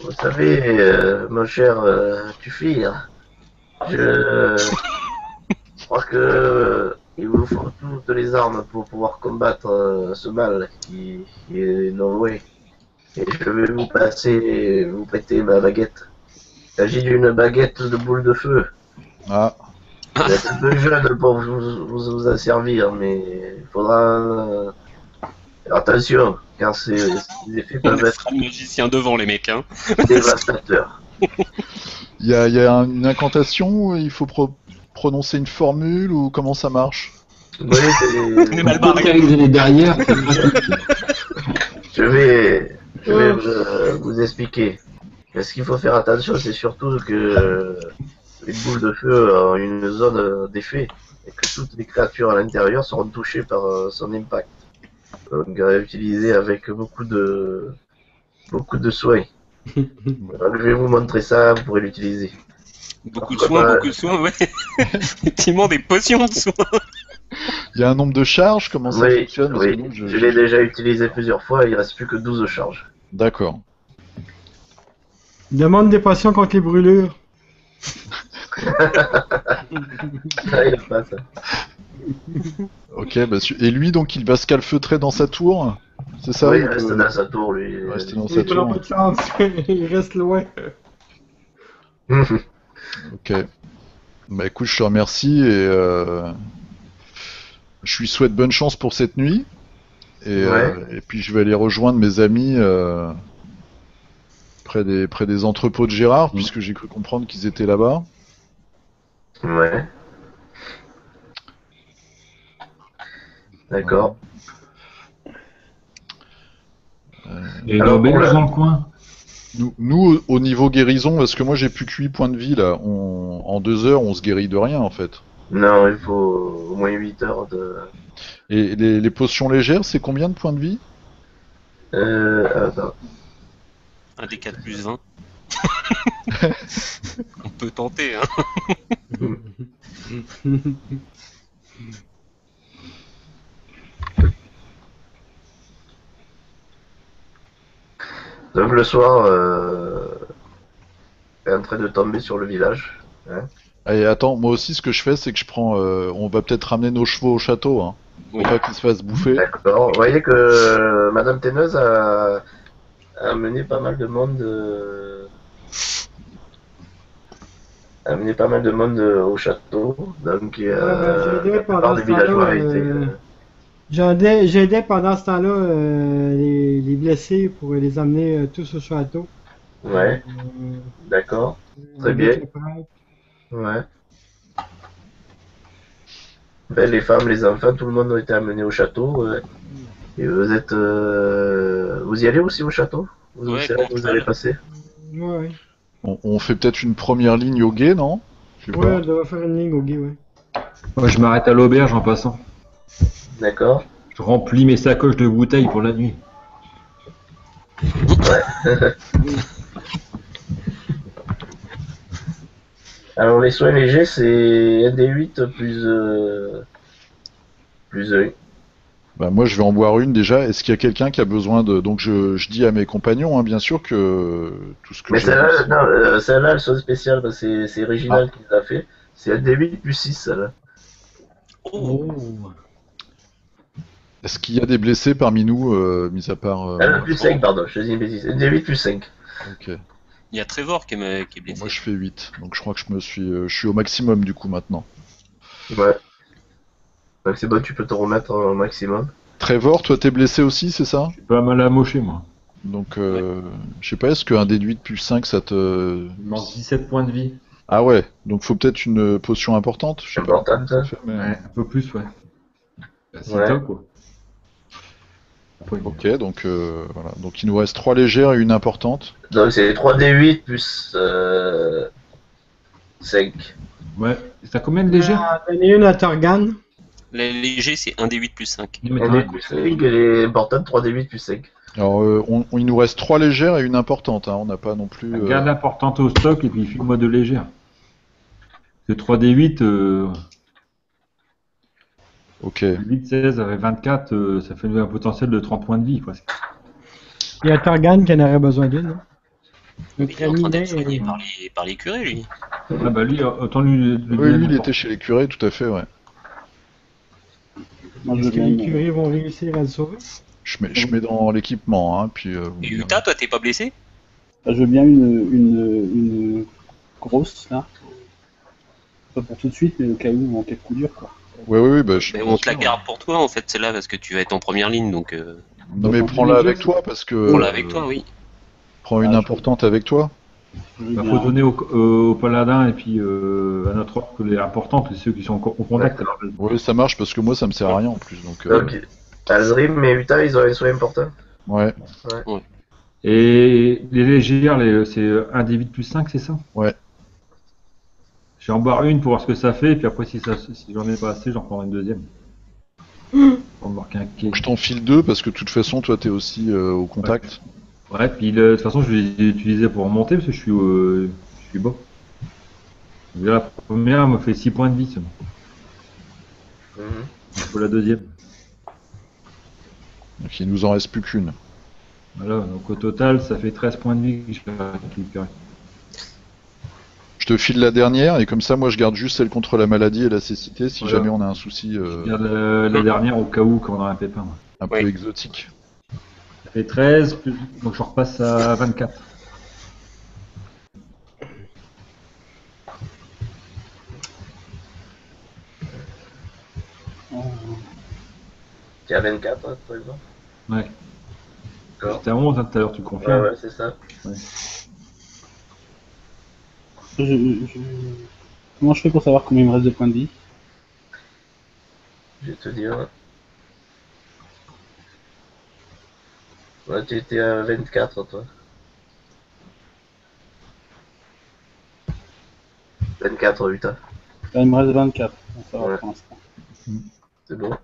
Vous savez, mon cher Tufir, je crois que il vous faut toutes les armes pour pouvoir combattre ce mal qui est non loin. Et je vais vous prêter ma baguette. Il s'agit d'une baguette de boule de feu. Ah, Vous êtes un peu jeune pour vous en servir, mais il faudra faire attention, car ces effets On peuvent être laissera le magicien devant les mecs, hein. dévastateurs. il y a une incantation, il faut prononcer une formule ou comment ça marche? Vous voyez, On est mal barré. Avec les derrière, c'est pratique. je vais vous expliquer. Mais ce qu'il faut faire attention, c'est surtout que les boules de feu ont une zone d'effet et que toutes les créatures à l'intérieur seront touchées par son impact. Donc à utiliser avec beaucoup de soin. Donc, je vais vous montrer ça, vous pourrez l'utiliser. Beaucoup de soins, ouais. Effectivement, des potions de soins. Il y a un nombre de charges, comment ça Oui, fonctionne? Parce que oui. donc, Je l'ai déjà utilisé plusieurs fois, il ne reste plus que 12 charges. D'accord. Demande des potions contre les brûlures. Ah, il a pas ça. Ok, bah, et lui, donc, il va se calfeutrer dans sa tour? C'est ça? Oui, ou- il reste dans sa tour, lui. il reste dans Il sa prend tour. pas de chance, il reste loin. Ok. Bah écoute, je te remercie et je lui souhaite bonne chance pour cette nuit. Et puis je vais aller rejoindre mes amis près des entrepôts de Gérard, puisque j'ai cru comprendre qu'ils étaient là-bas. Ouais. D'accord. Il y a une Alors, auberge voilà. dans le coin. Nous, au niveau guérison, parce que moi j'ai plus que 8 points de vie là, en 2 heures on se guérit de rien en fait. Non, il faut au moins 8 heures de... Et les potions légères, c'est combien de points de vie? Attends. Un des 4 plus 20. On peut tenter, hein. Donc le soir, est en train de tomber sur le village. Hein. Allez, attends, moi aussi ce que je fais, c'est que je prends, on va peut-être ramener nos chevaux au château, hein, pour Oui. pas qu'ils se fassent bouffer. D'accord. Vous voyez que Madame Téneuse a amené pas mal de monde... a amené pas mal de monde au château. Donc j'ai la aidé plupart pendant des ce temps-là, villageois étaient... J'aidais pendant ce temps-là les blessés pour les amener tous au château. Ouais, d'accord. Très avec bien. le prêtre. Ouais. Ben, les femmes, les enfants, tout le monde a été amené au château. Et vous êtes... Vous y allez aussi au château? Ouais, C'est là que vous allez Cantal. passer? Ouais, On fait peut-être une première ligne au guet, non? Je sais ouais, pas. on doit faire une ligne au guet, ouais. Moi, je m'arrête à l'auberge en passant. D'accord. Je remplis mes sacoches de bouteilles pour la nuit. Alors les soins légers, c'est 1d8 plus 1. Bah, moi, je vais en boire une déjà. Est-ce qu'il y a quelqu'un qui a besoin de... Donc, je dis à mes compagnons, hein, bien sûr, que tout ce que Mais j'ai... celle-là, non, celle-là, elles sont spéciales, parce que c'est Réginald qui les a fait. C'est 1d8 plus 6, celle-là. Oh. Est-ce qu'il y a des blessés parmi nous, mis à part... Plus 5, pardon, je dis une bêtise. 1d8 plus 5. Ok. Il y a Trevor qui est blessé. Moi je fais 8, donc je crois que je suis au maximum du coup maintenant. Ouais. Donc c'est bon, tu peux te remettre au maximum. Trevor, toi t'es blessé aussi, c'est ça? Je suis pas mal amoché, moi. Donc je sais pas, est-ce qu'un déduit de plus 5 ça te... Il manque 17 points de vie. Ah ouais, donc faut peut-être une potion importante, je sais pas Importante, comment ça hein. fait, mais... Ouais, un peu plus, ouais. Bah, c'est Ouais. top, quoi. Après, Ok, donc voilà. Donc il nous reste 3 légères et une importante. Donc c'est 3d8 plus 5. Ouais. T'as combien de légères? Donnez une à Torgan. Les légers, c'est 1d8 plus 5. Non, mais On t'en as est plus 5 et les importantes 3d8 plus 5. Alors il nous reste 3 légères et une importante, hein. On n'a pas non plus... Garde l'importante au stock et puis file-moi de légères. Le 3D8, Ok. 8, 16 avec 24, ça fait un potentiel de 30 points de vie, presque. Il y a Torgan qui en aurait besoin d'une. Hein. Il est en train d'être Aminé, soigné par les curés, lui. Ah bah lui, autant lui Oui, donner lui il n'importe- était chez les curés, tout à fait, ouais. Moi, je Est-ce veux que bien les une- curés vont réussir à le sauver? Je mets dans l'équipement, hein, puis... vous Et me direz. Utah, toi, t'es pas blessé? je veux bien une grosse, là. Pas pour tout de suite, mais au cas où, en cas de coup dur, quoi. Oui, bah je... Mais on te la garde pour toi, en fait, celle-là, parce que tu vas être en première ligne, donc Non mais prends-la avec toi, parce que... prends-la avec toi, oui. Prends une Ah, je- importante avec toi. Je veux Bah, bien. faut donner au paladin et puis à notre orque les importantes, ceux qui sont au contact. D'accord. Oui, ça marche, parce que moi ça me sert à rien en plus, donc... Donc Alzrim et Utah, ils ont un soin important. Ouais. Et les légères, c'est 1d8 plus 5, c'est ça? Ouais. J'ai en boire une pour voir ce que ça fait, et puis après, si j'en ai pas assez, j'en prendrai une deuxième. Pour me marquer un quai. Je t'en file 2, parce que de toute façon, toi t'es aussi au contact. Ouais, puis de toute façon, je vais les utiliser pour remonter parce que je suis bas. Déjà, la première elle me fait 6 points de vie seulement. Mhm. Il faut la deuxième. Donc il nous en reste plus qu'une. Voilà, donc au total, ça fait 13 points de vie que je vais récupérer. Je te file la dernière, et comme ça, moi je garde juste celle contre la maladie et la cécité, si Voilà. jamais on a un souci Je garde la dernière au cas où quand on a un pépin. un Ouais. peu exotique. Ça fait 13, donc je repasse à 24. Tu as 24, hein, par exemple. Ouais. D'accord. J'étais à 11 hein, tout à l'heure, tu Ouais, confirmes. ouais, c'est ça. Je- Comment je fais pour savoir combien il me reste de points de vie? Je vais te dire. Ouais, tu étais à 24, toi. 24, Utah. Là, il me reste 24. Bon, ça va Ouais. pour l'instant. C'est bon.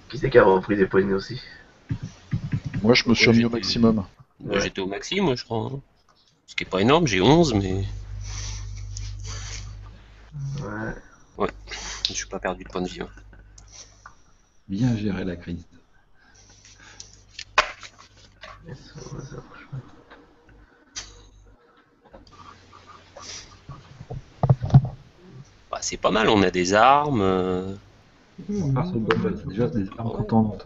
Qui c'est qui a repris des points de vie aussi? Moi je me suis Ouais, remis au j'étais- maximum. Moi, Ouais. j'étais au maxi, moi, je crois. Hein. Ce qui est pas énorme, j'ai 11, mais Ouais. je suis pas perdu de points de vie. Hein. Bien gérer la crise. Ça marche pas. Bah, c'est pas mal, on a des armes. Ah, c'est déjà des armes contendantes.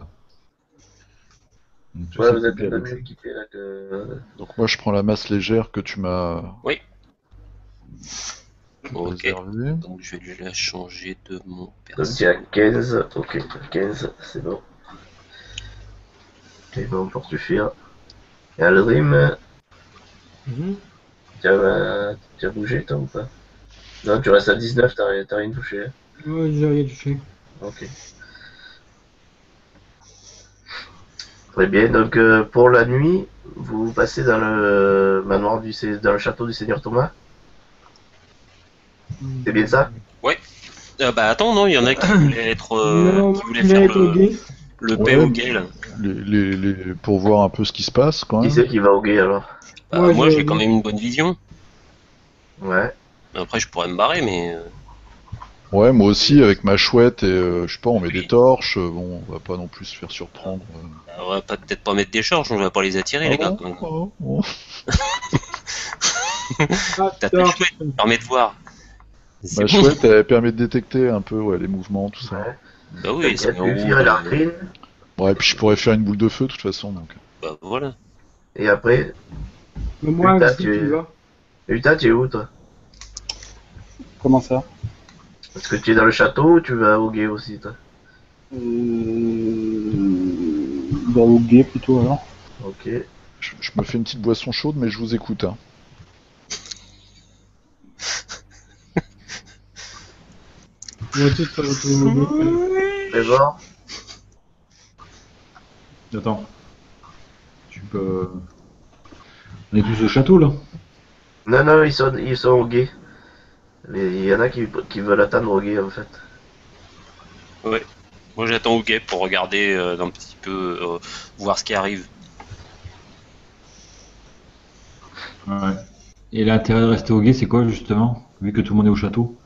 Donc, ça, Ouais, c'est vous êtes super. un peu mieux équipé là que. Donc moi je prends la masse légère que tu m'as Ok. réservée. Donc je vais lui la changer de mon Donc perso. tu as 15. Ok, 15, c'est bon. Et bon, pour suffire. Et Alrim, Mhm. tu as bougé toi ou pas? Non, tu restes à 19, t'as rien touché. Hein. Ouais, j'ai rien touché. Ok. Très bien, donc pour la nuit, vous passez dans le manoir dans le château du Seigneur Thomas. C'est bien ça? Bah attends, non, il y en a qui voulaient être. Non, Qui voulaient je faire voulais être au guet. le Ouais, paix au gay, là. Pour voir un peu ce qui se passe quand Qui même. c'est qui va au guet alors? Bah, Ouais, moi, je- j'ai quand même une bonne vision. Ouais. Après, je pourrais me barrer, mais. Ouais, moi aussi avec ma chouette et je sais pas, on met des torches. Bon, on va pas non plus se faire surprendre. On va peut-être pas mettre des charges, on va pas les attirer, les gars. quand même. Ah, T'as ta torche. chouette, ça permet de voir. C'est Ma bon. chouette, elle permet de détecter un peu ouais, les mouvements, tout ça. Ouais. Bah oui, Donc, c'est il y a Pulfir et l'Arcrine. Ouais, puis je pourrais faire une boule de feu de toute façon. Donc. Bah voilà. Et après, Mais moi, Putain, si tu vas. Uta, tu es où toi? Comment ça? Est-ce que tu es dans le château ou tu vas au guet aussi toi? Dans le guet plutôt alors. Ok. Je me fais une petite boisson chaude, mais je vous écoute. Hein. On va tous se retrouver au guet. Trésor? Attends. Tu peux. On est tous au château là. Non, non, ils sont au guet. Il y en a qui veulent attendre au guet en fait. Ouais. Moi j'attends au guet pour regarder un petit peu, voir ce qui arrive. Ouais. Et l'intérêt de rester au guet, c'est quoi justement? Vu que tout le monde est au château.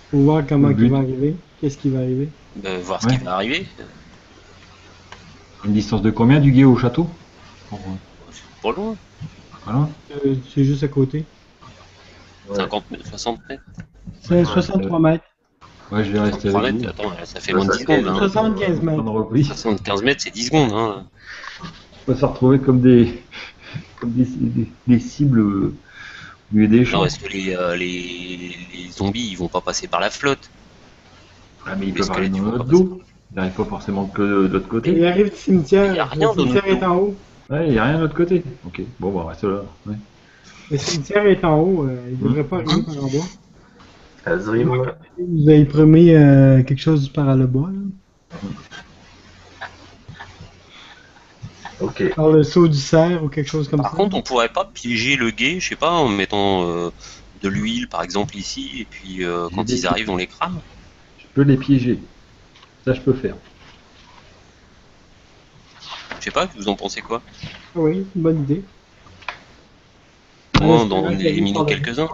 Pour voir comment Le but. il va arriver. Qu'est-ce qui va arriver? Voir ce Ouais. qui va arriver. Une distance de combien du guet au château? C'est pas loin. Voilà. C'est juste à côté. Ouais. 50 mètres, 60 mètres. C'est 63 mètres. Ouais, je vais rester 3 avec mètres, vous. attends, ça fait moins de 10 secondes. Hein. 75 mètres. Prendre repli. 75 mètres, c'est 10 secondes. Hein. On va se retrouver comme des cibles au milieu des Non, champs. est-ce que les zombies ils vont pas passer par la flotte? Ah, mais ils les peuvent arriver squelettes, dans ils vont notre pas dos. Ils n'arrivent pas forcément que de l'autre Il côté. arrive du cimetière. Il y a rien Le de cimetière notre est en haut. Ouais, il n'y a rien de l'autre côté. Ok, bon, bah, on reste là. Ouais. Le cimetière est en haut. Il devrait pas arriver par en bas. Azrim. Vous avez promis quelque chose par le bas. Là. Ok. Par le saut du cerf ou quelque chose comme Par ça. contre, on pourrait pas piéger le guet, je sais pas, en mettant de l'huile par exemple ici, et puis quand des ils arrivent, on les crame. Je peux les piéger. Ça, je peux faire. Je sais pas, vous en pensez quoi? Ah oui, une bonne idée. Moi, Ouais, d'en c'est vrai, éliminer pardon. quelques-uns.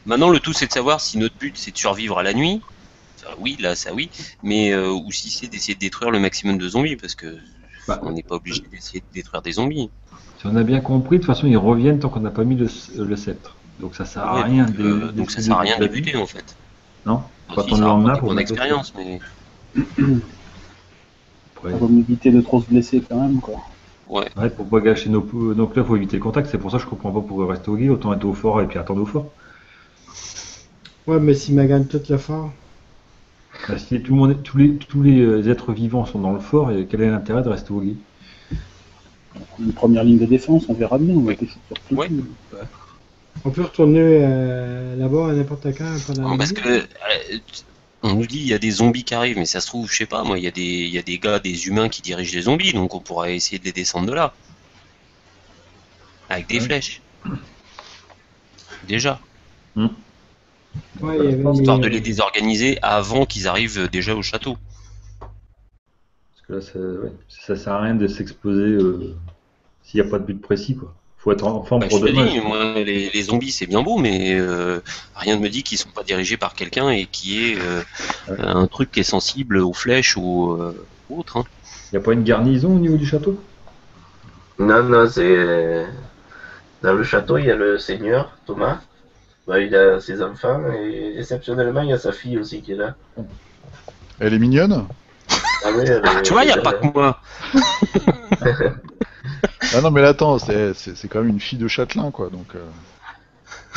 Maintenant, le tout, c'est de savoir si notre but, c'est de survivre à la nuit. Enfin, oui, là, ça oui. Mais ou si c'est d'essayer de détruire le maximum de zombies, parce que Bah. on n'est pas obligé d'essayer de détruire des zombies. Si on a bien compris, de toute façon, ils reviennent tant qu'on n'a pas mis le sceptre. Donc ça sert à Ouais, rien donc ça sert à rien de débuter en fait. Non, Enfin, pas si, attendre ça le lendemain rapporte pour une bonne mettre le expérience, mais sceptre. Ça va m'éviter de trop se blesser quand même, quoi. ouais. Ouais, pour pas gâcher nos... Donc là, faut éviter le contact. C'est pour ça que je comprends pas pourquoi rester au guet. Autant être au fort et puis attendre au fort. Ouais, mais s'il me gagne tout le fort. Bah, si tout le monde, tous les êtres vivants sont dans le fort, et quel est l'intérêt de rester au guet? Une première ligne de défense, on verra bien, on va toucher sur tout. Ouais. On peut retourner là-bas à n'importe quand pendant Non, la parce nuit. que on nous dit il y a des zombies qui arrivent, mais ça se trouve, je sais pas, moi, il y a des gars, des humains qui dirigent les zombies, donc on pourrait essayer de les descendre de là. Avec des flèches. Déjà. Ouais, il y avait Histoire de les désorganiser avant qu'ils arrivent déjà au château. Parce que là, ça sert à rien de s'exposer s'il n'y a pas de but précis, quoi. Faut être en forme Bah, pour je te demain. dis, moi, les zombies, c'est bien beau, mais rien ne me dit qu'ils sont pas dirigés par quelqu'un et qui est un truc qui est sensible aux flèches ou autre. Hein. Il n'y a pas une garnison au niveau du château? Non, non, c'est. Dans le château, il y a le seigneur, Thomas. Bah, il a ses enfants et exceptionnellement, il y a sa fille aussi qui est là. Elle est mignonne? Ah, oui, elle est- Tu vois, il n'y a pas que moi. Ah non, mais là, attends, c'est quand même une fille de châtelain, quoi. Donc,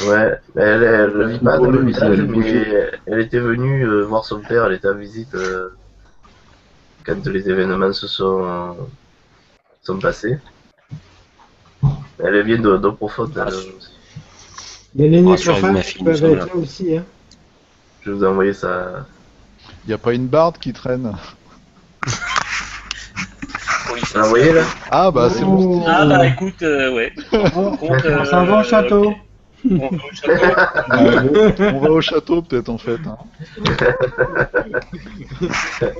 Ouais, elle vit pas dans le village, elle est mais elle était venue voir son père, elle était en visite quand les événements sont passés. Elle vient d'eau profonde. elle aussi. Mais les Rassurez-vous, ma nécrophages fille, nous peuvent sommes être là. là aussi. Hein. Je vais vous envoyer ça. il n'y a pas une barde qui traîne? Vous l'envoyez là? Ah, bah, c'est bon. Oh. Ah bah écoute, ouais. Oh, on s'en va au château. On va au château. On va au château, peut-être, en fait. Hein.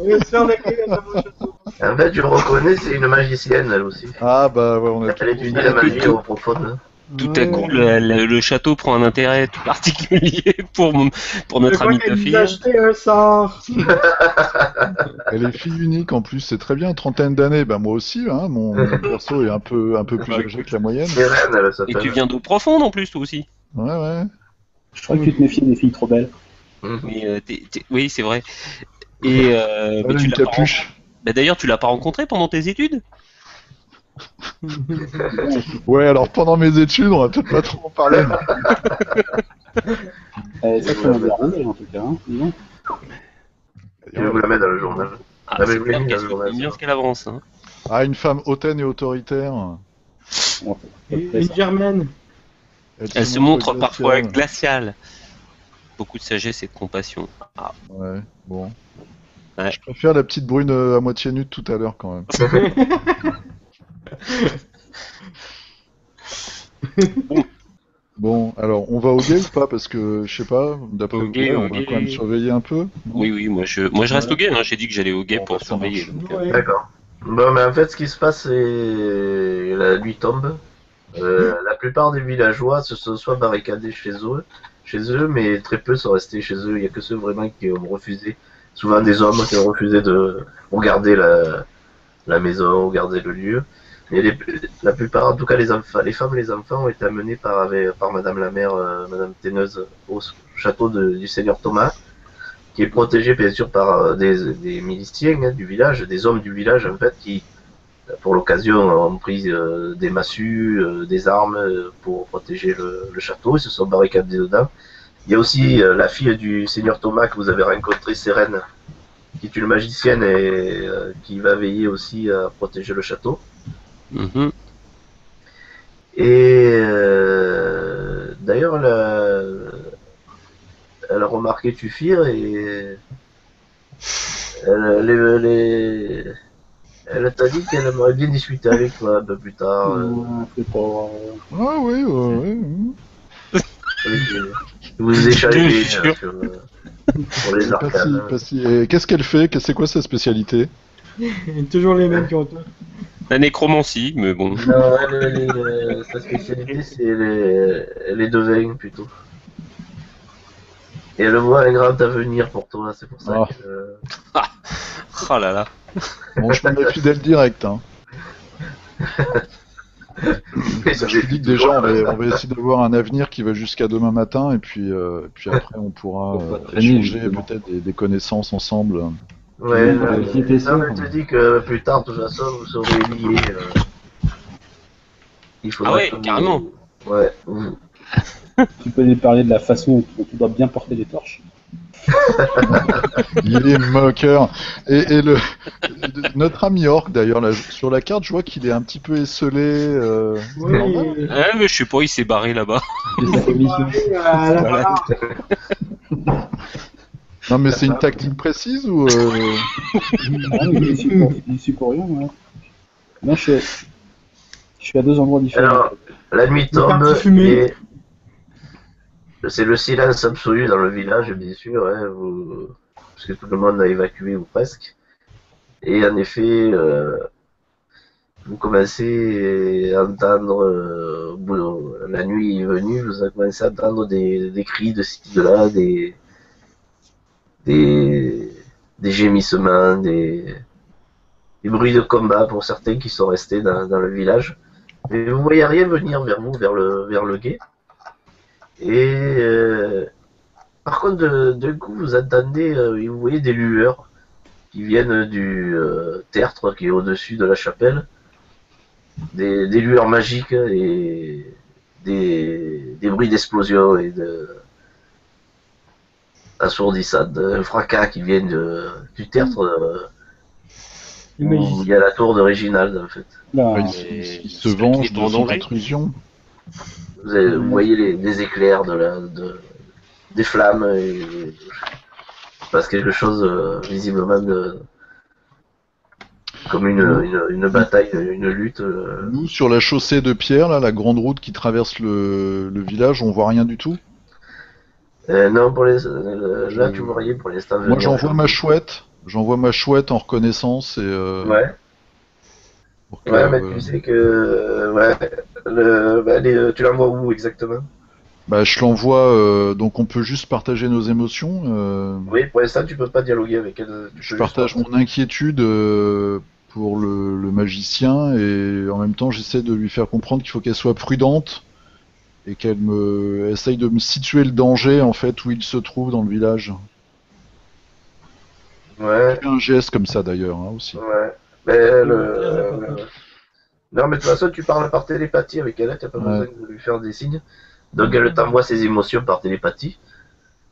On est sur le quai, on s'en va au château. En fait, je le reconnais, c'est une magicienne elle aussi. Ah, bah, ouais, on a Elle étudie la magie au profonde. Tout à coup, le château prend un intérêt tout particulier pour notre ami qu'elle nous a Tuffy. acheté un sort. Elle est fille unique, en plus, c'est très bien. Trentaine d'années, bah, moi aussi, hein. Mon perso est un peu plus âgé que la moyenne. Irène, elle Et s'appelle. tu viens d'eau profonde en plus, toi aussi. Ouais, ouais. Je crois que tu te méfies des filles trop belles. Mais oui, c'est vrai. Et mais Elle a tu une l'as pas capuche. Bah, d'ailleurs, tu l'as pas rencontré pendant tes études? Ouais, alors pendant mes études, on va peut-être pas trop en parler. Ça, c'est un rondelle en tout cas. Hein. Dis donc. Je vais vous la mettre dans le journal. Ah, mais c'est je l'ai clair mis dans qu'elle le journal. bien ce qu'elle avance. Hein. Ah, une femme hautaine et autoritaire. On Et fait une ça. germaine. Elle se montre glaciale. parfois glaciale. Beaucoup de sagesse et de compassion. Ah, Ouais, bon. Ouais. Je préfère la petite brune à moitié nue de tout à l'heure quand même. Bon, alors on va au guet ou pas? Parce que je sais pas, d'après Au vous, guet, on au va guet. quand même surveiller un peu. non oui, moi je reste Ouais. au guet. Hein. J'ai dit que j'allais au guet Bon, pour bah, ça surveiller. marche. Donc, Ouais. D'accord. Bon, mais en fait, ce qui se passe, c'est la nuit tombe. La plupart des villageois se sont soit barricadés chez eux, mais très peu sont restés chez eux. Il y a que ceux vraiment qui ont refusé, souvent des hommes qui ont refusé de garder la maison, garder le lieu. Et la plupart, en tout cas les enfants, les femmes et les enfants ont été amenés par Madame la mère, Madame Téneuse, au château du Seigneur Thomas, qui est protégé bien sûr par des miliciens du village, des hommes du village en fait, qui pour l'occasion ont pris des massues, des armes pour protéger le château. Ils se sont barricadés dedans. Il y a aussi la fille du Seigneur Thomas que vous avez rencontré, Sérène, qui est une magicienne et qui va veiller aussi à protéger le château. Mhm. Et d'ailleurs, elle a remarqué Tufir et elle t'a dit qu'elle aimerait bien discuter avec toi un peu plus tard. C'est pas. Ah oui, ouais. Vous échangez Je te jure. pour les Pas arcanes. si, pas si. Et qu'est-ce qu'elle fait? C'est quoi sa spécialité? Toujours les mêmes qui ont tout. La nécromancie, mais bon. Non, sa spécialité c'est les devins plutôt. Et elle voit un grand avenir pour toi, c'est pour ça Ah. que. Oh là là. Bon, je me méfie d'elle direct. Hein. Ça Je te dis que déjà, on va essayer d'avoir un avenir qui va jusqu'à demain matin, et puis après, on pourra Faut pas traîner, échanger justement. peut-être des connaissances ensemble. Ouais, Tu vas essayer tes ça, sœurs. je te dis que plus tard, de toute façon, vous serez liés. Il faudra Ah ouais, que vous- carrément. Ouais. Tu peux lui parler de la façon dont tu dois bien porter les torches. Il est moqueur. Et notre ami Orc, d'ailleurs, là, sur la carte, je vois qu'il est un petit peu esselé. C'est normal. Oui. Ah, mais je sais pas, il s'est barré là-bas. C'est sa commission. À la Voilà. barre. Non, mais c'est une tactique précise ou Ah, mais il est ici pour rien. Ouais. Non, je suis à deux endroits différents. Alors, la nuit tombe parti fumer. et c'est le silence absolu dans le village, bien sûr, hein, parce que tout le monde a évacué ou presque. Et en effet, vous commencez à entendre, la nuit est venue, vous avez commencé à entendre des cris de ci, de là, des gémissements, des bruits de combat pour certains qui sont restés dans le village. Mais vous voyez rien venir vers vous, vers le guet. Et par contre, d'un coup, vous entendez, vous voyez des lueurs qui viennent du tertre qui est au-dessus de la chapelle, des lueurs magiques et des bruits d'explosion et assourdissants, un fracas qui viennent du tertre Les où magiciens. il y a la tour de Réginald en fait. Là, il se venge de son intrusion? Vous voyez des éclairs, des flammes, et il se passe quelque chose visiblement comme une bataille, une lutte. Nous, sur la chaussée de pierre, là, la grande route qui traverse le village, on voit rien du tout. Non, là tu vois rien pour l'instant. Moi, j'envoie ma chouette. J'envoie ma chouette en reconnaissance et. Ouais. Pour que, Ouais, mais tu sais que tu l'envoies où exactement? Bah, je l'envoie. Donc, on peut juste partager nos émotions. Oui, pour l'instant tu peux pas dialoguer avec elle. Tu Je peux partage juste- mon inquiétude pour le magicien et en même temps, j'essaie de lui faire comprendre qu'il faut qu'elle soit prudente et qu'elle essaye de me situer le danger en fait où il se trouve dans le village. Ouais. Je fais un geste comme ça d'ailleurs hein, aussi. Ouais. Mais Non, mais de toute façon, tu parles par télépathie avec elle, t'as pas Ouais. besoin de lui faire des signes. Donc elle t'envoie ses émotions par télépathie.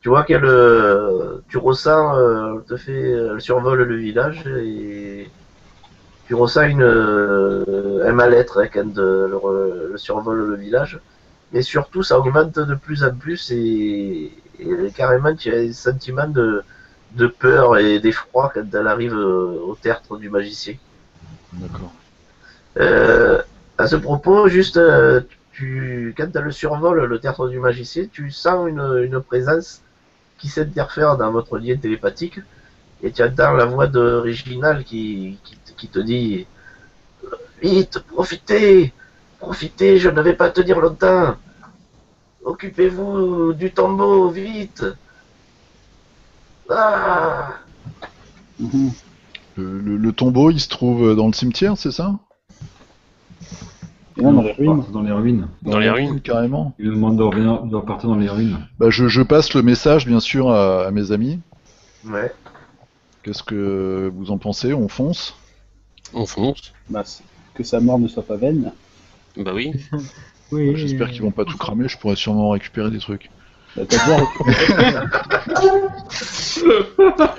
Tu vois qu'elle, tu ressens, elle survole le village et tu ressens un mal-être hein, quand elle survole le village. Mais surtout, ça augmente de plus en plus et carrément, tu as un sentiment de peur et d'effroi quand elle arrive au tertre du magicien. D'accord. À ce propos, juste, quand tu as le survol, le tertre du magicien, tu sens une présence qui s'interfère dans votre lien télépathique et tu entends la voix de Réginal qui te dit vite, profitez, profitez, je ne vais pas tenir longtemps. Occupez-vous du tombeau, vite. Ah. Mhm. Le tombeau, il se trouve dans le cimetière, c'est ça? Et non, dans les ruines. Dans les ruines. Dans les ruines. Carrément. Il me demande de revenir, de repartir dans les ruines. Bah, je passe le message, bien sûr, à mes amis. Ouais. Qu'est-ce que vous en pensez? On fonce? On fonce. Bah, que sa mort ne soit pas vaine. Bah oui. Oui. J'espère qu'ils vont pas tout cramer, je pourrais sûrement récupérer des trucs. Bah, t'as besoin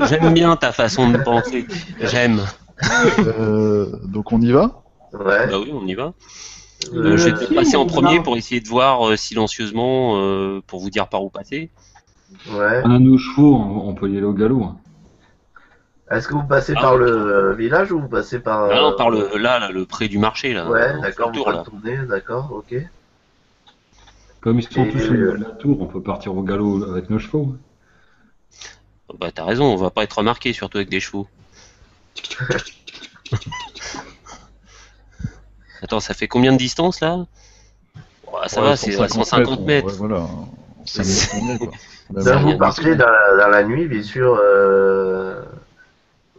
J'aime bien ta façon de penser. J'aime. Donc on y va? Ouais. Bah oui, on y va. Euh, Je vais peut-être passer en premier non. pour essayer de voir silencieusement pour vous dire par où passer. ouais. On a nos chevaux, on peut y aller au galop. Est-ce que vous passez Ah, par oui. le village ou vous passez par. Là, on parle là, le près du marché là. Ouais, on fait d'accord, le vous tour faites là. tourner, d'accord, ok. Comme ils sont Et, tous au niveau de la tour, on peut partir au galop avec nos chevaux. Bah t'as raison, on va pas être remarqué surtout avec des chevaux. Attends, ça fait combien de distance là? Ouais, ça Ouais, va, c'est à 150 mètres. Ouais, voilà. Ça C'est- me quoi. Même, C'est Donc rien vous du partez tout. dans la nuit, bien sûr.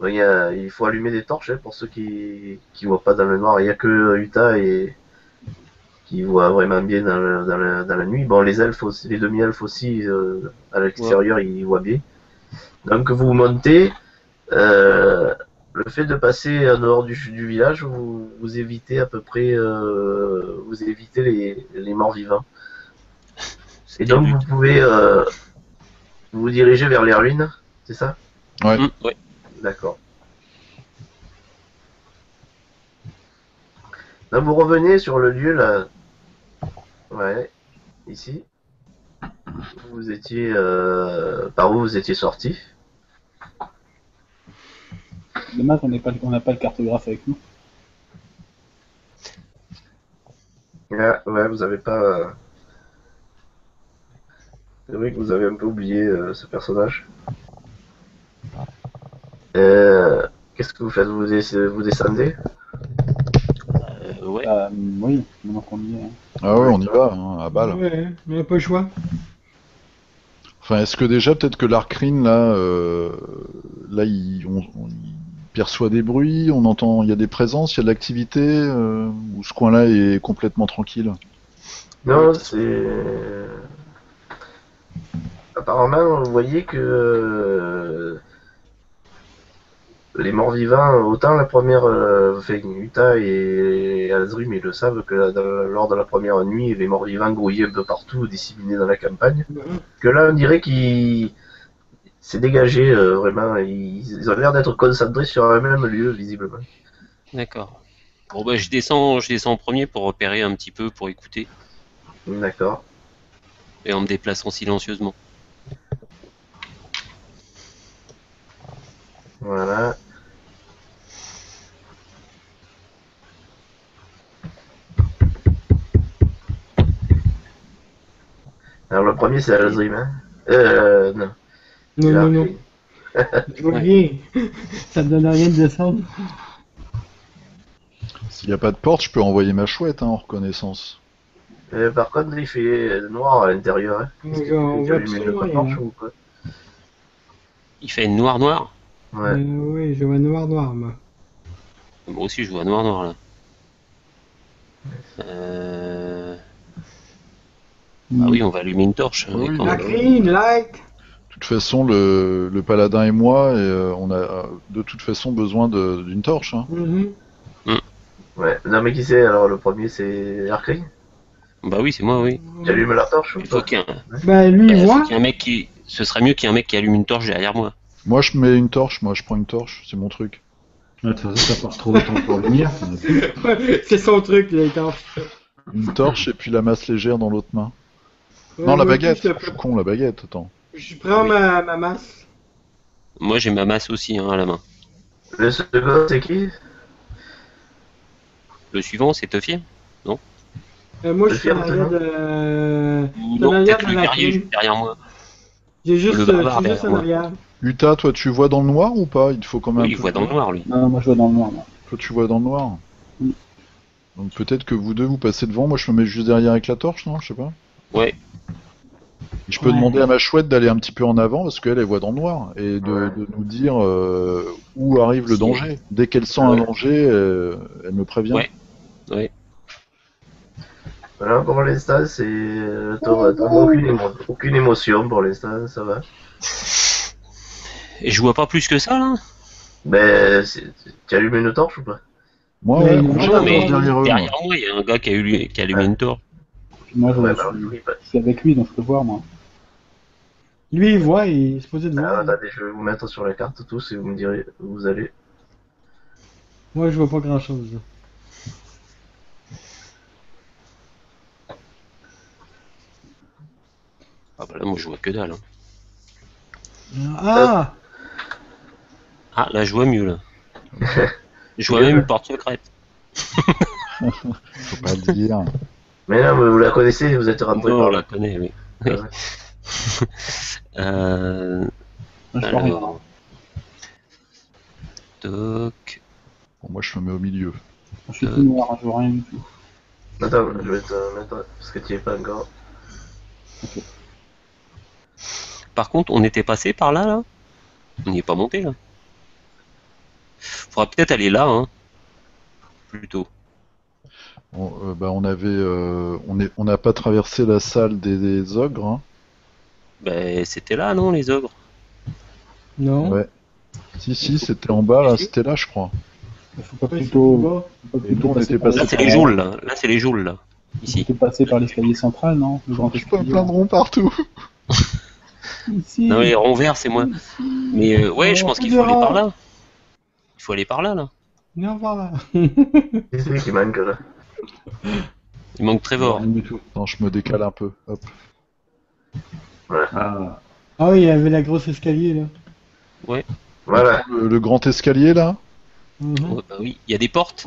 Il faut allumer des torches hein, pour ceux qui voient pas dans le noir. Il n'y a que Utah qui voit vraiment bien dans la nuit. Bon, les elfes aussi, les demi-elfes aussi, à l'extérieur, ils voient bien. Donc vous montez. Le fait de passer en dehors du village, vous évitez à peu près, vous évitez les morts vivants. Et C'était le donc but. vous pouvez vous diriger vers les ruines, c'est ça? Ouais. Ouais. D'accord. Donc vous revenez sur le lieu là, ouais, ici. Vous étiez, par où vous étiez sorti? Dommage, on n'a pas le cartographe avec nous. Ah, ouais, vous avez pas. C'est vrai que vous avez un peu oublié ce personnage. Qu'est-ce que vous faites? Vous descendez? Ouais. Bah, oui, maintenant qu'on y est. Hein. Ah ouais, on y va, hein, à balle. Ouais, on n'a pas le choix. Enfin, est-ce que déjà, peut-être que l'Arcrine, là, il perçoit des bruits, on entend, il y a des présences, il y a de l'activité, ou ce coin-là est complètement tranquille? Non, c'est. Apparemment, vous voyez que les morts-vivants, autant la première, enfin, Utah et Azrim, ils le savent que lors de la première nuit, les morts-vivants grouillaient un peu partout, disséminés dans la campagne. Que là, on dirait qu'ils s'est dégagé vraiment. Ils ont l'air d'être concentrés sur un même lieu, visiblement. D'accord. Bon bah je descends en premier pour repérer un petit peu, pour écouter, D'accord. et en me déplaçant silencieusement. Voilà. Alors le premier c'est Alzheimer. Hein. Non. Non, non, non. Après. Je vois bien. Ça me donne rien de descendre. S'il n'y a pas de porte, je peux envoyer ma chouette, hein, en reconnaissance. Par contre, il fait noir à l'intérieur. Hein. Est-ce que On tu voit allumes une absolument rien. torche ou quoi? Il fait noir. Ouais. Oui, je vois noir, moi. Moi aussi je vois noir là. Ah oui, on va allumer une torche. Oui, quand La même. green light. De toute façon, le paladin et moi, on a de toute façon besoin d'une torche. Hein. Mhm. Ouais. Non, mais qui c'est alors? Le premier, c'est Arcane. Bah oui, c'est moi, oui. Tu allumes la torche ou Il faut pas? qu'il y ait un, Ben, lui, il faut voit. qu'il y ait un mec qui. Ce serait mieux qu'il y ait un mec qui allume une torche derrière moi. Moi, je mets une torche, moi, je prends une torche, c'est mon truc. De toute façon, ça passe trop de temps pour lumière. ça n'a plus. C'est son truc, les torches. Une torche et puis la masse légère dans l'autre main. Ouais, Non, la moi aussi, baguette, je je suis con, la baguette, attends. Je prends Oui. ma masse. Moi, j'ai ma masse aussi hein, à la main. Le second, c'est qui? Le suivant, c'est Toffier. Moi, je Le suis en ferme, arrière non de. Ou C'est en non, arrière peut-être de le la guerrier crème. juste derrière moi. J'ai juste, Le je barbare suis juste en derrière arrière. Uta, toi, tu vois dans le noir ou pas? Il te faut quand même Oui, un il peu voit de dans le lumière. noir, lui. Non, moi je vois dans le noir. Moi. Toi, tu vois dans le noir. Mm. Donc peut-être que vous deux, vous passez devant, moi je me mets juste derrière avec la torche, non? Je sais pas. Ouais. Et je peux Ouais. demander à ma chouette d'aller un petit peu en avant, parce qu'elle, elle voit dans le noir, et de nous dire où arrive le Si. danger. Dès qu'elle sent un danger, elle me prévient. Ouais. Ouais. Voilà, pour l'instant, c'est. T'auras aucune émotion pour l'instant, ça va. Et je vois pas plus que ça, là. Ben, tu allumes une torche ou pas? Moi, Mais ouais, non, moi, j'ai Non, la mais torche derrière eux. moi. derrière moi, il y a un gars qui a allumé une torche. Puis moi Ouais, je, bah, suis, oui, pas. je suis avec lui donc je peux voir moi. Lui, il voit, il est supposé de Alors, voir. attendez, je vais vous mettre sur la carte tous et vous me direz où vous allez. Moi, je vois pas grand chose. Ah bah là, moi, je vois que dalle. Hein. Ah! Ah, là, je vois mieux, là. Je vois Mieux. même une porte secrète. Faut pas le dire. Mais non, mais vous la connaissez, vous êtes rentré Non, par on là. la connaît, oui. Ah ouais. Euh... Moi, je vois rien. Alors... Toc... Bon, moi, je me mets au milieu. Je suis tout noir, hein, je vois rien du tout. Attends, je vais te mettre parce que tu y es pas encore. Par contre, on était passé par là, là. On n'y est pas monté, là. Faudra peut-être aller là, hein. Plutôt. On avait, on n'a pas traversé la salle des ogres. Hein. Ben, c'était là, non, les ogres? Non. Ouais. Si, c'était en bas, là, c'était là, je crois. Il faut pas Ouais, c'est plutôt, plus bas. faut pas Et nous, on passer était par passé Là, les- c'est les geôles, là. Là, c'est les geôles, là. faut Ici. plutôt passer par l'escalier central, non? Le grand Je peux me escalier. plaindre partout. Ici. Non, les ronds verts, c'est moi. Mais ouais, je pense qu'il faut aller par là. Il faut aller par là, là. Non, voilà. Qui c'est qui manque là? Il manque Trevor. Rien du tout. Attends, je me décale un peu. Hop. Ah, Ah oui, il y avait la grosse escalier, là. Voilà. Le grand escalier, là. Mhm. Ouais, bah oui, il y a des portes.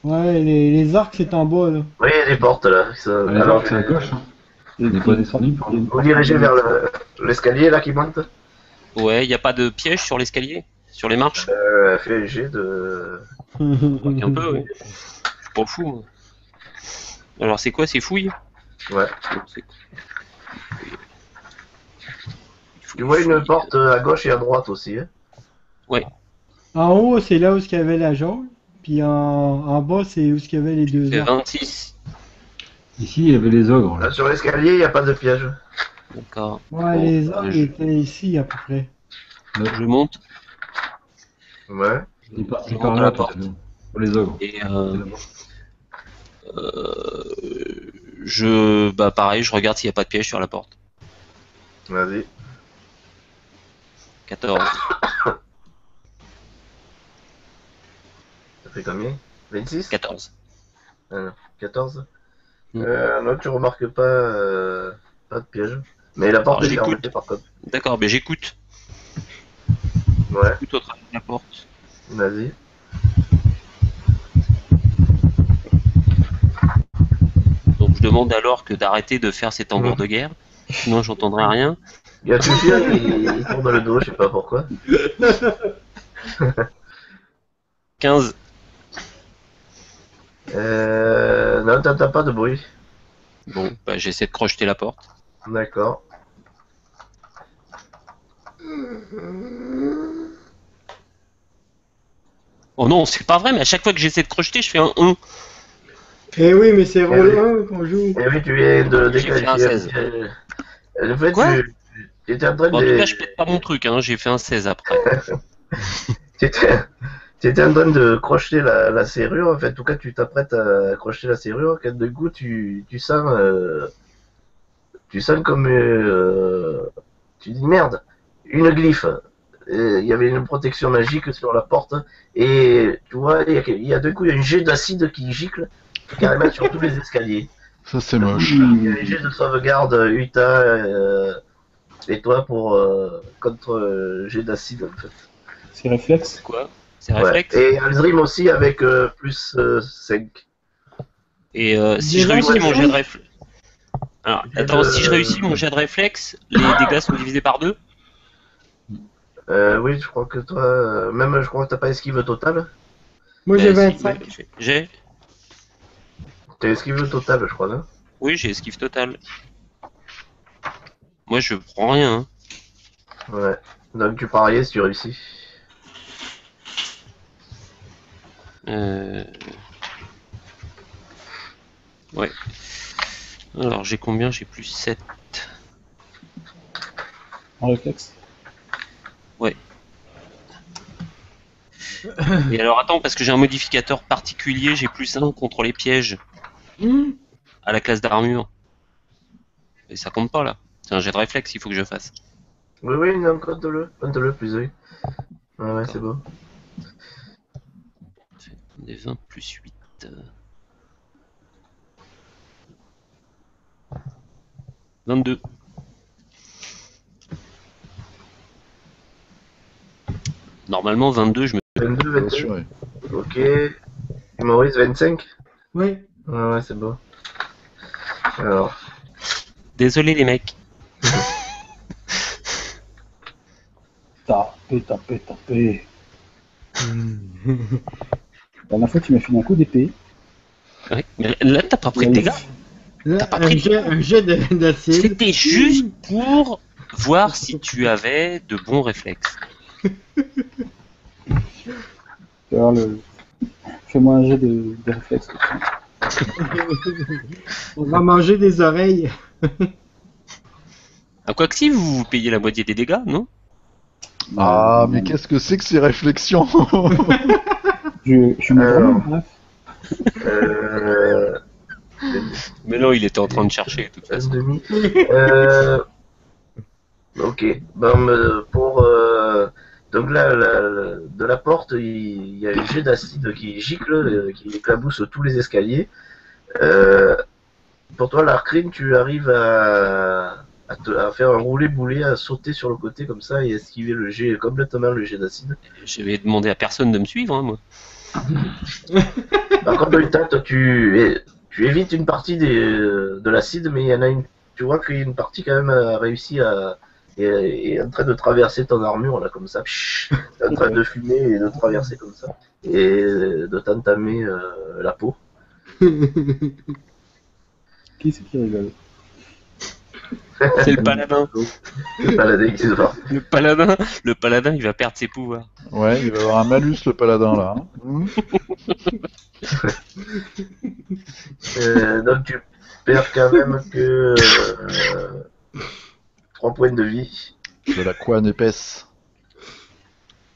Ouais, les arcs, c'est en bas, là. Oui, il y a des portes là. Ça- allez, alors, c'est à gauche. Hein. Il n'est pas descendu par là. vous dirigez vers l'escalier là qui monte. Ouais, il n'y a pas de piège sur l'escalier? Sur les marches? Fais un jet de. Un peu, oui. Je suis pas fou, moi. Alors, c'est quoi, ces fouilles? Ouais. Non, c'est- Tu vois une porte à gauche et à droite aussi. Hein. En haut, c'est là où il y avait la jaune. Puis en bas, c'est où il y avait les deux C'est arcs. 26. Ici, il y avait les ogres. Là. Là, sur l'escalier, il n'y a pas de piège. D'accord. Ouais, Bon, les arcs je- étaient ici, à peu près. Je monte Ouais. Il est parti Je par monte à là la pour, porte. pour les ogres. et bah pareil, je regarde s'il n'y a pas de piège sur la porte. Vas-y. 14. Ça fait combien? 26? 14. 14? Mm. Non, tu remarques pas de piège. Mais la porte Alors, est j'écoute. fermée par contre. D'accord, ben j'écoute. Ouais, J'écoute au travers de la porte. vas-y. Donc je demande alors que d'arrêter de faire ces tambours de guerre. Sinon j'entendrai rien. Il y a Tufia, il tourne le dos, je sais pas pourquoi. 15. Non, t'entends pas de bruit. Bon, bah j'essaie de crocheter la porte. D'accord. Oh non, c'est pas vrai, mais à chaque fois que j'essaie de crocheter, je fais un 1. Eh oui, mais c'est rôle 1 qu'on joue. Et oui, tu viens de J'ai fait un déqualifier. 16. En fait, Quoi tu étais en train Bon, en tout de. cas, je pète pas mon truc, hein. J'ai fait un 16 après. Tu étais étais en train de crocheter la serrure, en fait, en tout cas, tu t'apprêtes à crocheter la serrure, quand de coup, tu sens comme, tu dis merde, une glyphe. Il y avait une protection magique sur la porte, et tu vois, il y a d'un coup, il y a un jet d'acide qui gicle, carrément sur tous les escaliers. Ça, c'est moche. Il y a un jet de sauvegarde, Uta, et toi contre jet d'acide, en fait. C'est réflexe. Quoi? C'est Ouais. réflexe. Et Alzrim aussi avec plus 5. Et si Des je réussis mon variations. jet de réflexe. Alors, attends, si je réussis mon jet de réflexe, les dégâts sont divisés par 2. Oui, je crois que toi, même je crois que t'as pas esquive totale. Moi, j'ai 25. J'ai. T'as esquive totale, je crois, non? Oui, j'ai esquive totale. Moi, je prends rien. Hein. Ouais. Donc tu pariais si tu réussis. Ouais. Alors, j'ai combien? J'ai plus 7. En réflexe. Et alors, attends, parce que j'ai un modificateur particulier, j'ai plus 1 contre les pièges à la classe d'armure. Et ça compte pas, là. C'est un jet de réflexe, il faut que je fasse. Oui, oui, non, compte-le, plus oui. Ouais, c'est bon. Des 20 plus 8. 22. Normalement, 22, je me... 22, Bien 25. sûr, ouais. Ok. Maurice, 25. Oui. Ouais, c'est bon. Alors, Désolé, les mecs. Tapé. La dernière fois, tu m'as filé un coup d'épée. Ouais. Mais là, t'as pas pris de dégâts. Là, T'as pas pris un jet d'acide. C'était juste pour voir si tu avais de bons réflexes. Alors, fais-moi un jet de réflexe. On va manger des oreilles. Ah, quoi que si, vous payez la moitié des dégâts, non? Ah, mais qu'est-ce que c'est que ces réflexions? Je suis vraiment bref. euh, Mais non, il était en train de chercher, de toute un façon. demi. Ok. Bon, donc là, de la porte, il y a un jet d'acide qui gicle, qui éclabousse tous les escaliers. Pour toi, l'Arcrine, tu arrives à faire un roulé-boulé, à sauter sur le côté comme ça et esquiver complètement le jet d'acide. Je vais demander à personne de me suivre, hein, moi. Par contre, Uta, toi, tu évites une partie de l'acide, mais il y en a une. Tu vois qu'il y a une partie quand même a réussi est en train de traverser ton armure là comme ça. Est en train de fumer et de traverser comme ça et de t'entamer la peau. Qui c'est qui rigole? C'est le paladin. Le paladin qui se bat. Le paladin, il va perdre ses pouvoirs. Ouais, il va avoir un malus, le paladin, là. Hein. Donc tu perds quand même que 3 points de vie. De la couenne épaisse.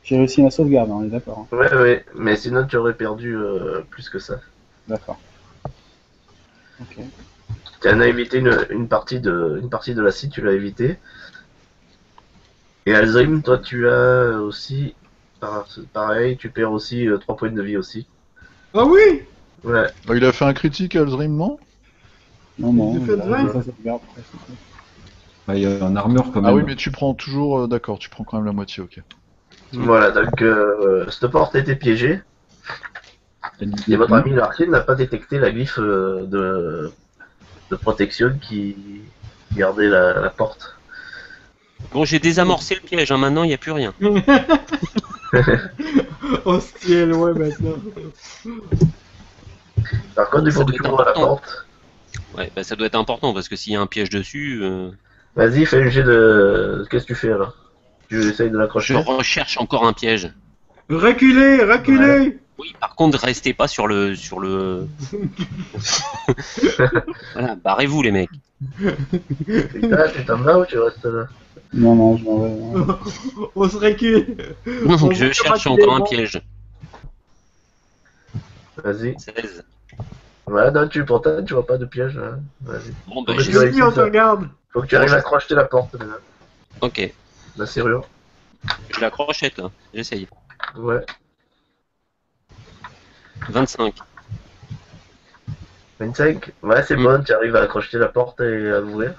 J'ai réussi ma sauvegarde, on est d'accord. Hein. Ouais, mais sinon tu aurais perdu plus que ça. D'accord. Ok. Tu en as évité une partie de l'acide, tu l'as évité. Et Alzrim, toi tu as aussi, pareil, tu perds aussi 3 points de vie aussi. Ah oui! Ouais. Bah, il a fait un critique, Alzrim, non? Non, J'ai fait de vingt. sa sauvegarde. Après, c'est tout. Bah, il y a un armure quand même. Ah oui, mais tu prends toujours... D'accord, tu prends quand même la moitié, ok. Voilà, donc cette porte était piégée. Et votre ami Larkin n'a pas détecté la glyphe de protection qui gardait la porte. Bon, j'ai désamorcé le piège, hein, maintenant, il n'y a plus rien. On se tient loin maintenant. Par contre, il faut Ça que doit tu être ouvres la important. porte. Ouais, bah ça doit être important, parce que s'il y a un piège dessus... Vas-y, fais un jet de... Qu'est-ce que tu fais alors? Tu essayes de Je l'accrocher? recherche encore un piège. Reculez, reculez! Oui, par contre, restez pas sur le... Voilà, barrez-vous, les mecs. Putain, tu t'en vas ou tu restes là? Non, je m'en vais. On se recule. Non, On je voit cherche comment il est encore un bon. piège. Vas-y. 16. Ouais, non, pourtant, tu vois pas de piège. Hein. Vas-y. Bon, bah, Faut que j'ai tu Vas-y, on réussisses te à- regarde. Faut que tu arrives à accrocher la porte, maintenant. Ok. La serrure. Je la crochette, là. J'essaye. Ouais. 25. 25. Ouais, c'est Mm. bon, tu arrives à accrocher la porte et à l'ouvrir.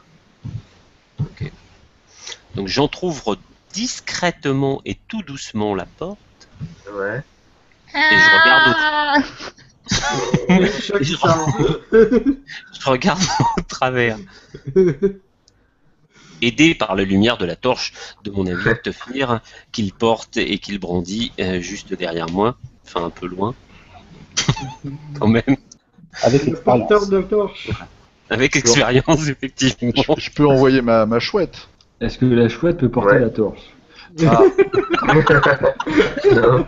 Donc j'entrouvre discrètement et tout doucement la porte. Ouais. Et je regarde Le chat qui sort. je regarde au travers. Aidé par la lumière de la torche de mon ami Teufnir, qu'il porte et qu'il brandit juste derrière moi. Enfin, un peu loin. Quand même. Avec Le porteur expérience. de torche. Avec expérience, effectivement. Je peux envoyer ma chouette. Est-ce que la chouette peut porter Ouais. la torche? Ah, Non.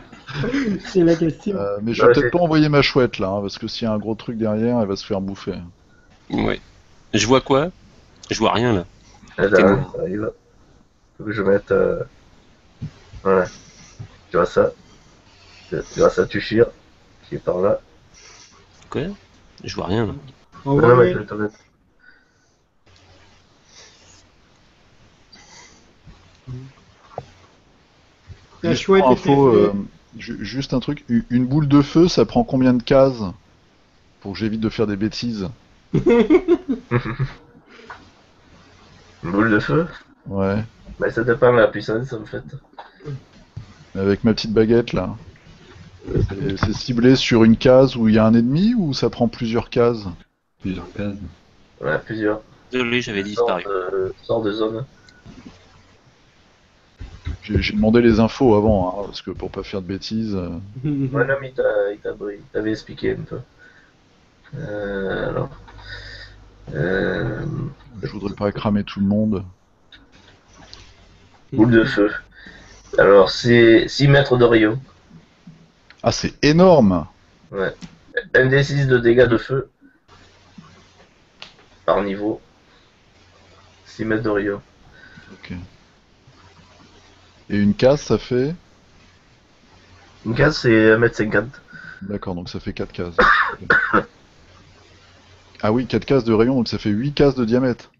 C'est la question. mais je Ouais, vais peut-être c'est- pas envoyer ma chouette là, hein, parce que s'il y a un gros truc derrière, elle va se faire bouffer. Ouais. Je vois quoi? Je vois rien, là. Attends, Fais-moi. ça arrive. Faut que je mette. Voilà. Tu vois ça? Tu vois ça, tu chires. Qui est par là. Quoi? Je vois rien, là. On Non, va non, mais aller. je vais te mettre. La Juste chouette pour était info, faite. juste un truc, une boule de feu, ça prend combien de cases pour que j'évite de faire des bêtises? Une boule de feu? Ouais, Bah, ça dépend de la puissance, en fait. avec ma petite baguette là. C'est ciblé sur une case où il y a un ennemi ou ça prend plusieurs cases? Plusieurs cases. Ouais, plusieurs. Désolé, j'avais disparu. Sort de zone. J'ai demandé les infos avant, hein, parce que pour pas faire de bêtises. Ouais, non, mais il t'avait expliqué un peu. Alors. Je voudrais pas cramer tout le monde. Boule de feu. Alors, c'est 6 mètres de rayon. Ah, c'est énorme! Ouais. Un des 6 de dégâts de feu. Par niveau. 6 mètres de rayon. Ok. Et une case, ça fait? Une case, c'est 1m50. D'accord, donc ça fait 4 cases. Ah oui, 4 cases de rayon, donc ça fait 8 cases de diamètre.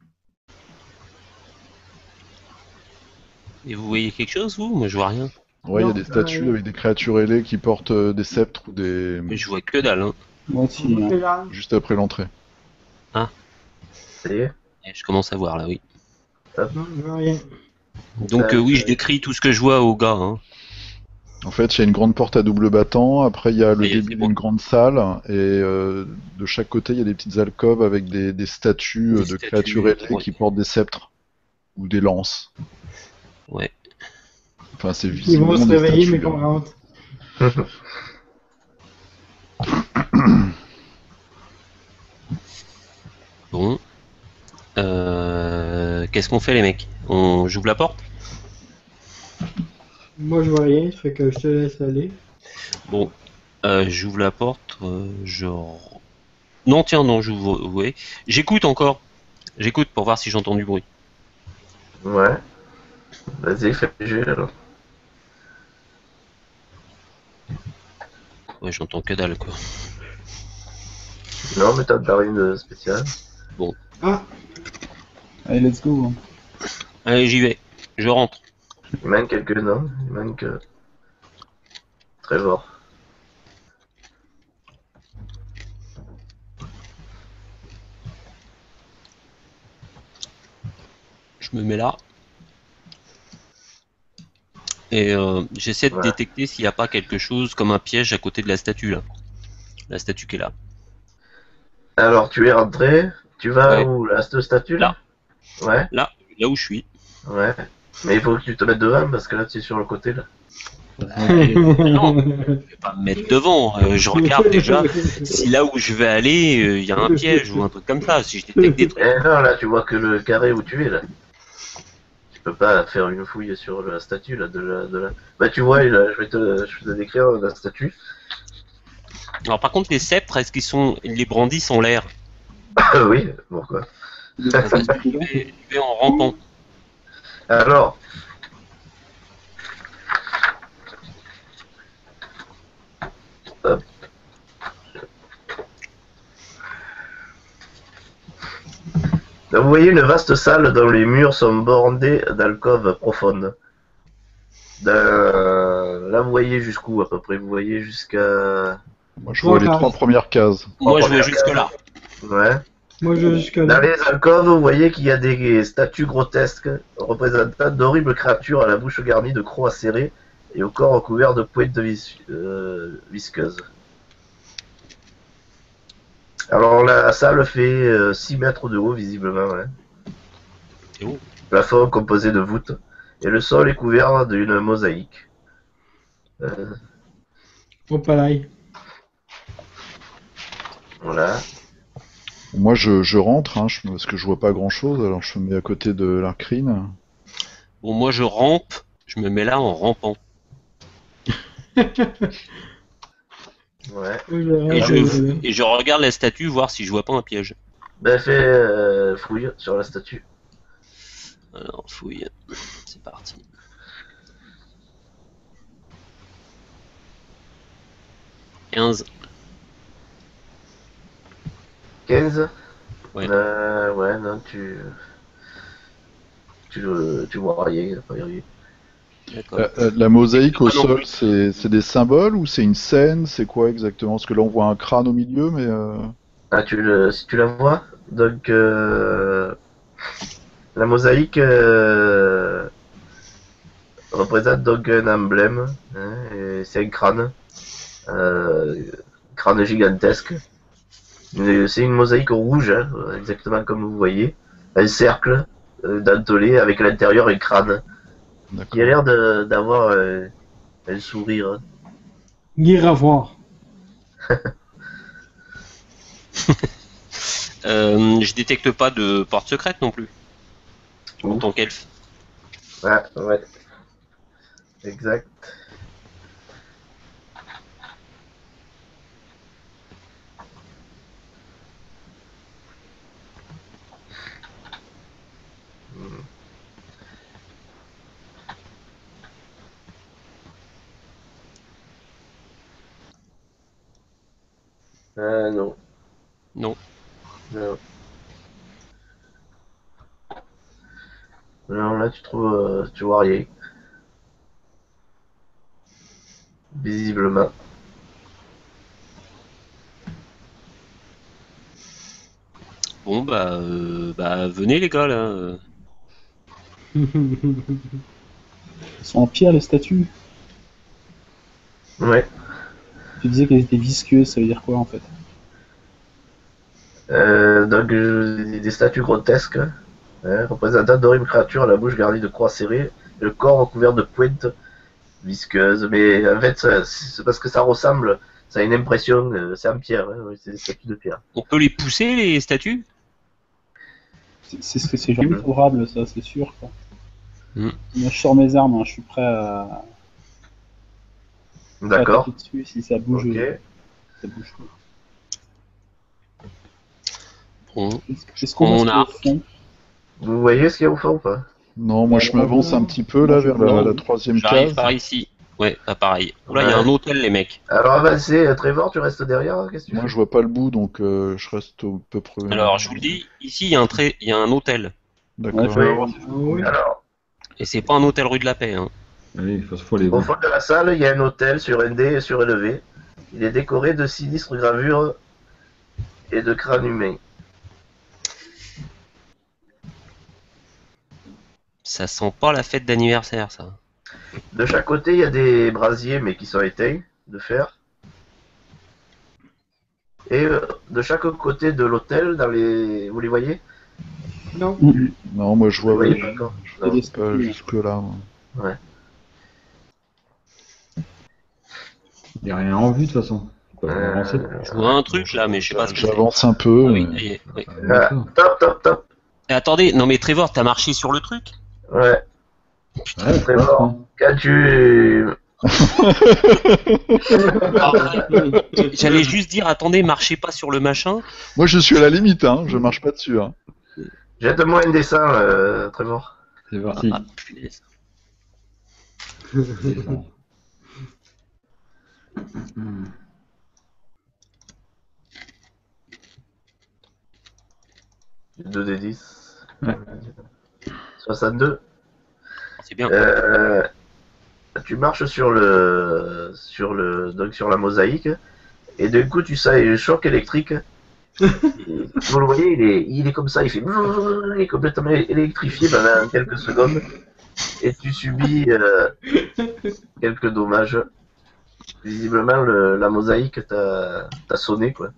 Et vous voyez quelque chose, vous? Moi, je vois rien. Ouais, il y a Non, des statues avec des créatures ailées qui portent des sceptres ou des... Mais je vois que dalle, hein. Moi aussi. On Hein. est là. juste après l'entrée. Ça y est. Et je commence à voir, là, oui. Non, je vois rien. Donc, oui, je décris tout ce que je vois au gars, hein. En fait, il y a une grande porte à double battant, après il y a le Et début c'est bon. d'une grande salle, et de chaque côté il y a des petites alcôves avec des statues Des de statues, créatures ailées ouais. qui portent des sceptres ou des lances. Ouais. Enfin, c'est Ils visiblement vont se des réveiller, mais statues. qu'on hein. rentre. Bon. Qu'est-ce qu'on fait, les mecs? J'ouvre la porte? Moi, je vois rien, ça fait que je te laisse aller. Bon. J'ouvre la porte, genre... Non, tiens, non, j'ouvre... Ouais. J'écoute encore. J'écoute pour voir si j'entends du bruit. Ouais. Vas-y, fais le jet alors. Ouais, j'entends que dalle, quoi. Non, mais t'as rien de spécial. Ah, Allez, let's go. Hein. Allez, j'y vais. Je rentre. Il manque quelques noms. Il manque. Trevor. Je me mets là. Et j'essaie de Ouais. détecter s'il n'y a pas quelque chose comme un piège à côté de la statue, là. La statue qui est là. Alors, tu es rentré. Tu vas Ouais. où là, cette statue là? Ouais, Là où je suis. ouais. Mais il faut que tu te mettes devant parce que là, tu es sur le côté là. Non, je vais pas me mettre devant. Je regarde déjà si là où je vais aller, il y a un piège ou un truc comme ça. Si je détecte des trucs. Eh non, là, tu vois que le carré où tu es là. Tu peux pas faire une fouille sur la statue là, de la... Bah, tu vois, là, je vais te décrire la statue. Alors par contre, les sceptres, est-ce qu'ils sont, les brandis en l'air? Oui, pourquoi? Parce que je vais en rampant. Alors. Hop. Donc, vous voyez une vaste salle dont les murs sont bordés d'alcôves profondes. Là, vous voyez jusqu'où à peu près? Vous voyez jusqu'à... Moi, je vois les 3 premières cases. Moi, je vois jusque-là. Ouais. Moi, je vais jusque Dans là. les alcôves, vous voyez qu'il y a des statues grotesques représentant d'horribles créatures à la bouche garnie de crocs acérés et au corps recouvert de pointes visqueuses. Alors la salle fait 6 mètres de haut visiblement. Ouais. C'est haut. Plafond composé de voûtes et le sol est couvert d'une mosaïque. Au palais. Voilà. Moi, je rentre, hein, parce que je vois pas grand-chose, alors je me mets à côté de l'Arcrine. Bon, moi, je rampe. Je me mets là en rampant. Ouais. Et je regarde la statue, voir si je vois pas un piège. Ben fais fouille sur la statue. Alors, fouille. C'est parti. « 15. 15. Ouais. Ouais, non, tu vois rien, pas rien. D'accord. La mosaïque au Ah non. sol, c'est des symboles ou c'est une scène? C'est quoi exactement? Parce que là, on voit un crâne au milieu, mais... Ah, si tu la vois, donc la mosaïque représente donc un emblème, hein, et c'est un crâne gigantesque. C'est une mosaïque rouge, hein, exactement comme vous voyez, un cercle dentelé avec à l'intérieur un crâne qui a l'air d'avoir un sourire. Ira voir. Je détecte pas de porte secrète non plus. En Ouf. tant qu'elfe. Ouais, exact. Non. Non. Non. Non, là tu vois rien. Visiblement. Bon, bah venez les gars là. Ils sont en pierre, les statues. Ouais. Tu disais qu'elles étaient visqueuses, ça veut dire quoi en fait? Donc des statues grotesques, hein, représentant d'horribles créatures à la bouche garnie de croix serrées, et le corps recouvert de pointes visqueuses. Mais en fait, c'est parce que ça ressemble, ça a une impression, c'est en pierre, hein, oui, c'est des statues de pierre. On peut les pousser les statues? C'est jamais favorable, ça, c'est sûr. Quoi. Mm. Moi, je sors mes armes, hein, je suis prêt à D'accord. attaquer dessus si ça bouge. Ok. Ça bouge. Bon. Est-ce qu'on On a a- au fond? Vous voyez ce qu'il y a au fond ou pas? Non, moi, je m'avance un petit peu, là, vers la 3e J'arrive case. par ici. Ouais, pas pareil. Oula, il y a Ouais. un hôtel les mecs. Alors avancez, Trevor, tu restes derrière, hein, qu'est-ce que tu Moi, fais? je vois pas le bout, donc je reste au peu près... Alors, je vous le dis, ici il y a un hôtel. D'accord. Ouais, Oui. Faut voir si Ah oui. Alors, Et c'est pas un hôtel rue de la Paix. Hein. Allez, faut aller au voir. fond de la salle, il y a un hôtel sur un dé surélevé. Il est décoré de sinistres gravures et de crânes humains. Ça sent pas la fête d'anniversaire, ça. De chaque côté, il y a des brasiers, mais qui sont éteints, de fer. Et de chaque côté de l'hôtel, vous les voyez? Non. Non, moi, je vois Vous voyez pas encore? je Non. vois pas jusque-là. moi. Il n'y a rien en vue de toute façon. Faut pas avancer. Je vois un truc là, mais je sais pas ce que c'est. J'avance un peu. Ah oui, mais- ça y est, oui. Ah, top. Et attendez, non mais Trevor, t'as marché sur le truc? Ouais, Ouais, très pas fort. trop. Quand tu... J'allais juste dire, attendez, marchez pas sur le machin. Moi, je suis à la limite, hein. Je marche pas dessus. Hein. Jette-moi un dessin, Trevor. C'est parti. Ah, punaise. C'est bon. 2 des 10. 62. C'est bien. Tu marches sur la mosaïque et d'un coup tu sens un choc électrique. Vous le voyez, il est comme ça, il est complètement électrifié pendant quelques secondes et tu subis quelques dommages. Visiblement, la mosaïque t'a sonné, quoi.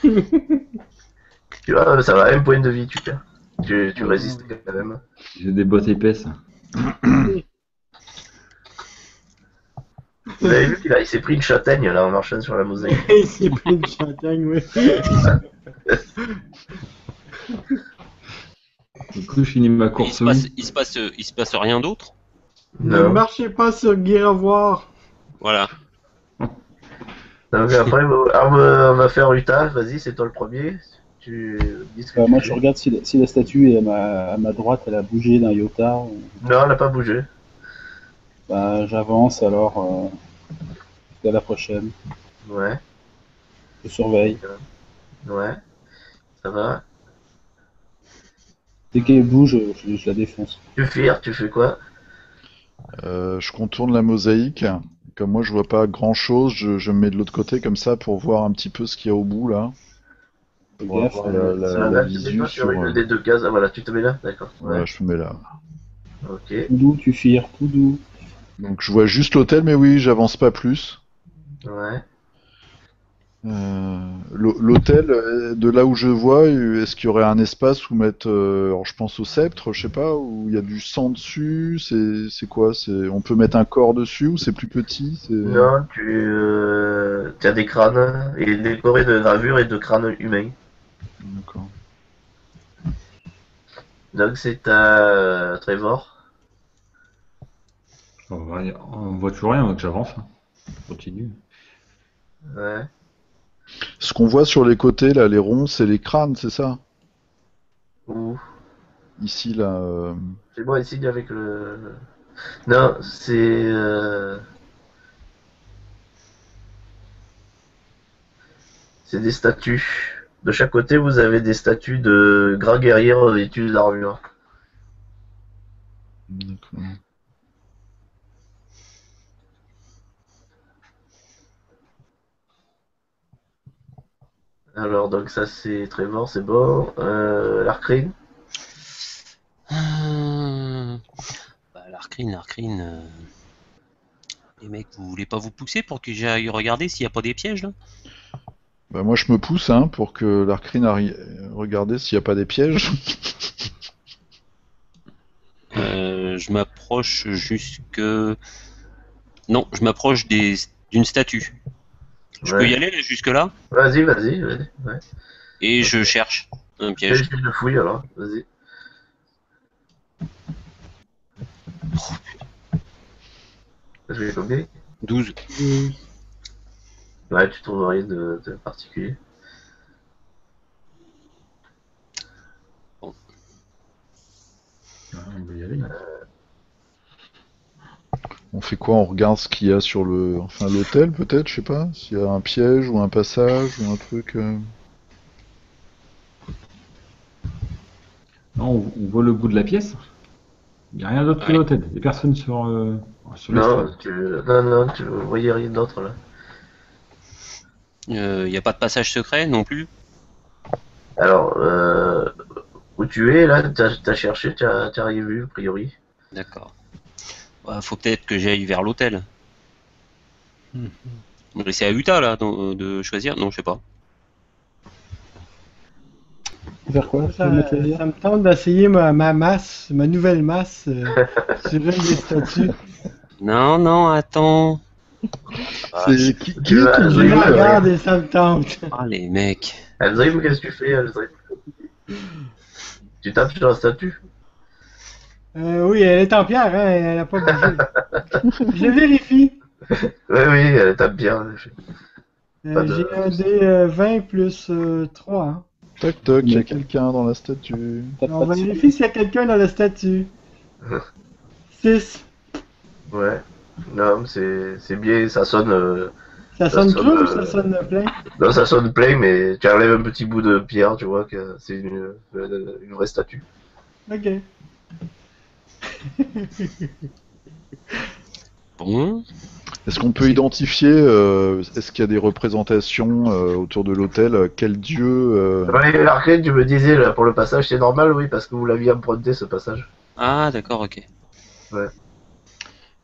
Tu vois, ça va, un point de vie, tu perds. Tu résistes quand même. J'ai des bottes épaisses. Vous avez vu il s'est pris une châtaigne là en marchant sur la mosaïque. Il s'est pris une châtaigne, oui. Du coup, je finis ma course. Il se passe rien d'autre. Ne Non. marchez pas sur Guiravoir. Voilà. Donc après, on va faire Uta, vas-y, c'est toi le premier. Tu dis ce que tu Moi, fais. je regarde si la statue est à ma droite, elle a bougé d'un iota. Non, elle n'a pas bougé. Bah, j'avance alors. À la prochaine. Ouais, Je surveille. ouais, ça va. Dès qu'elle bouge, je la défonce. Tu fais quoi? Je contourne la mosaïque. Comme moi je vois pas grand chose, je me mets de l'autre côté comme ça pour voir un petit peu ce qu'il y a au bout là. Fais Pour gaffe. avoir la Là, tu mets visu pas sur sur. une des deux cases. Ah voilà, tu te mets là, d'accord. Voilà, Ouais. je me mets là. Ok. Tout doux, tu fires, tout doux. Donc je vois juste l'hôtel, mais oui, j'avance pas plus. Ouais. L'hôtel, de là où je vois, est-ce qu'il y aurait un espace où mettre, alors je pense au sceptre, je sais pas, où il y a du sang dessus, c'est quoi? On peut mettre un corps dessus ou c'est plus petit? Non, tu as des crânes et décoré de gravures et de crânes humains. D'accord. Donc c'est à Trevor. On voit toujours rien, donc j'avance. Je continue. Ouais. Ce qu'on voit sur les côtés là, les ronds, c'est les crânes, c'est ça? Ouh. Ici là. C'est bon, ici avec le. Non, c'est des statues. De chaque côté, vous avez des statues de grands guerriers revêtus d'armure. D'accord. Alors, donc ça c'est Trevor, c'est bon. L'arcrine. Bah, l'Arcrine. Les mecs, vous voulez pas vous pousser pour que j'aille regarder s'il n'y a pas des pièges là? Bah moi je me pousse hein, pour que l'Arcrine arrive. Regardez s'il n'y a pas des pièges. Je m'approche jusque. Non, je m'approche d'une statue. Je peux y aller jusque là Vas-y. Ouais. et je cherche un piège. Fais une fouille alors, vas-y. Je vais combien? 12. Ouais, tu trouves rien de particulier. Ah, on peut y aller. On fait quoi? On regarde ce qu'il y a sur l'hôtel peut-être, je sais pas, s'il y a un piège ou un passage ou un truc. Non, on voit le bout de la pièce. Il n'y a rien d'autre que Ouais. l'hôtel. Il n'y a personne sur Non, l'estrade. tu voyais rien d'autre là. Il n'y a pas de passage secret non plus. Alors, où tu es là, t'as cherché, t'as rien vu a priori. D'accord. Bah, faut peut-être que j'aille vers l'hôtel. Mais c'est à Utah là de choisir? Non, je sais pas. Vers quoi? Tu Ça, veux mettre le lien ça me tente d'essayer ma masse, ma nouvelle masse sur une des statues. Non, attends. C'est qui tu est vas- ton Je Oui, la ouais, regarde et ça me tente. Ah les mecs. Elzrim, qu'est-ce que tu fais, Elzrim? Tu tapes sur la statue? Oui, elle est en pierre, hein, elle n'a pas bougé. Je vérifie. Oui, elle tape bien. Pas de- J'ai un des 20 plus 3. Hein. Toc toc, il y a quelqu'un dans la statue. Tape On pas va dessus. vérifier s'il y a quelqu'un dans la statue. 6. Ouais. Non, mais c'est bien, ça sonne. Ça sonne creux ou ça sonne plein? Non, ça sonne plein, mais tu enlèves un petit bout de pierre, tu vois que c'est une vraie statue. Ok. Bon. Est-ce qu'on peut identifier, est-ce qu'il y a des représentations autour de l'hôtel, quel dieu Ouais, l'arcade, tu me disais, là, pour le passage, c'est normal, oui, parce que vous l'aviez emprunté, ce passage. Ah, d'accord, ok.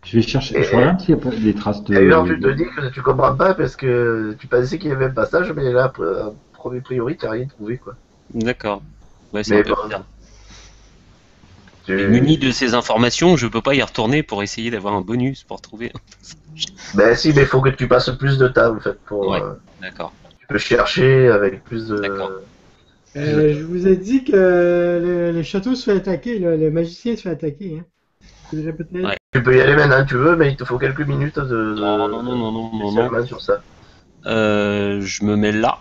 Je vais chercher. Et- Je regarde s'il n'y a pas des traces de. Et alors, tu te dis que tu comprends pas parce que tu pensais qu'il y avait un passage, mais là, à premier priori, tu n'as rien trouvé, quoi. D'accord. Ouais, c'est Mais un peu bon, bizarre. tu- Et muni de ces informations, je peux pas y retourner pour essayer d'avoir un bonus pour trouver. Ben si, mais il faut que tu passes plus de temps, en fait, pour... Ouais. D'accord. tu peux chercher avec plus de... D'accord. Je vous ai dit que le château se fait attaquer, là, le magicien se fait attaquer. Hein. Je le répéter. Ouais. Tu peux y aller maintenant, tu veux, mais il te faut quelques minutes Non. spécialement sur ça. Je me mets là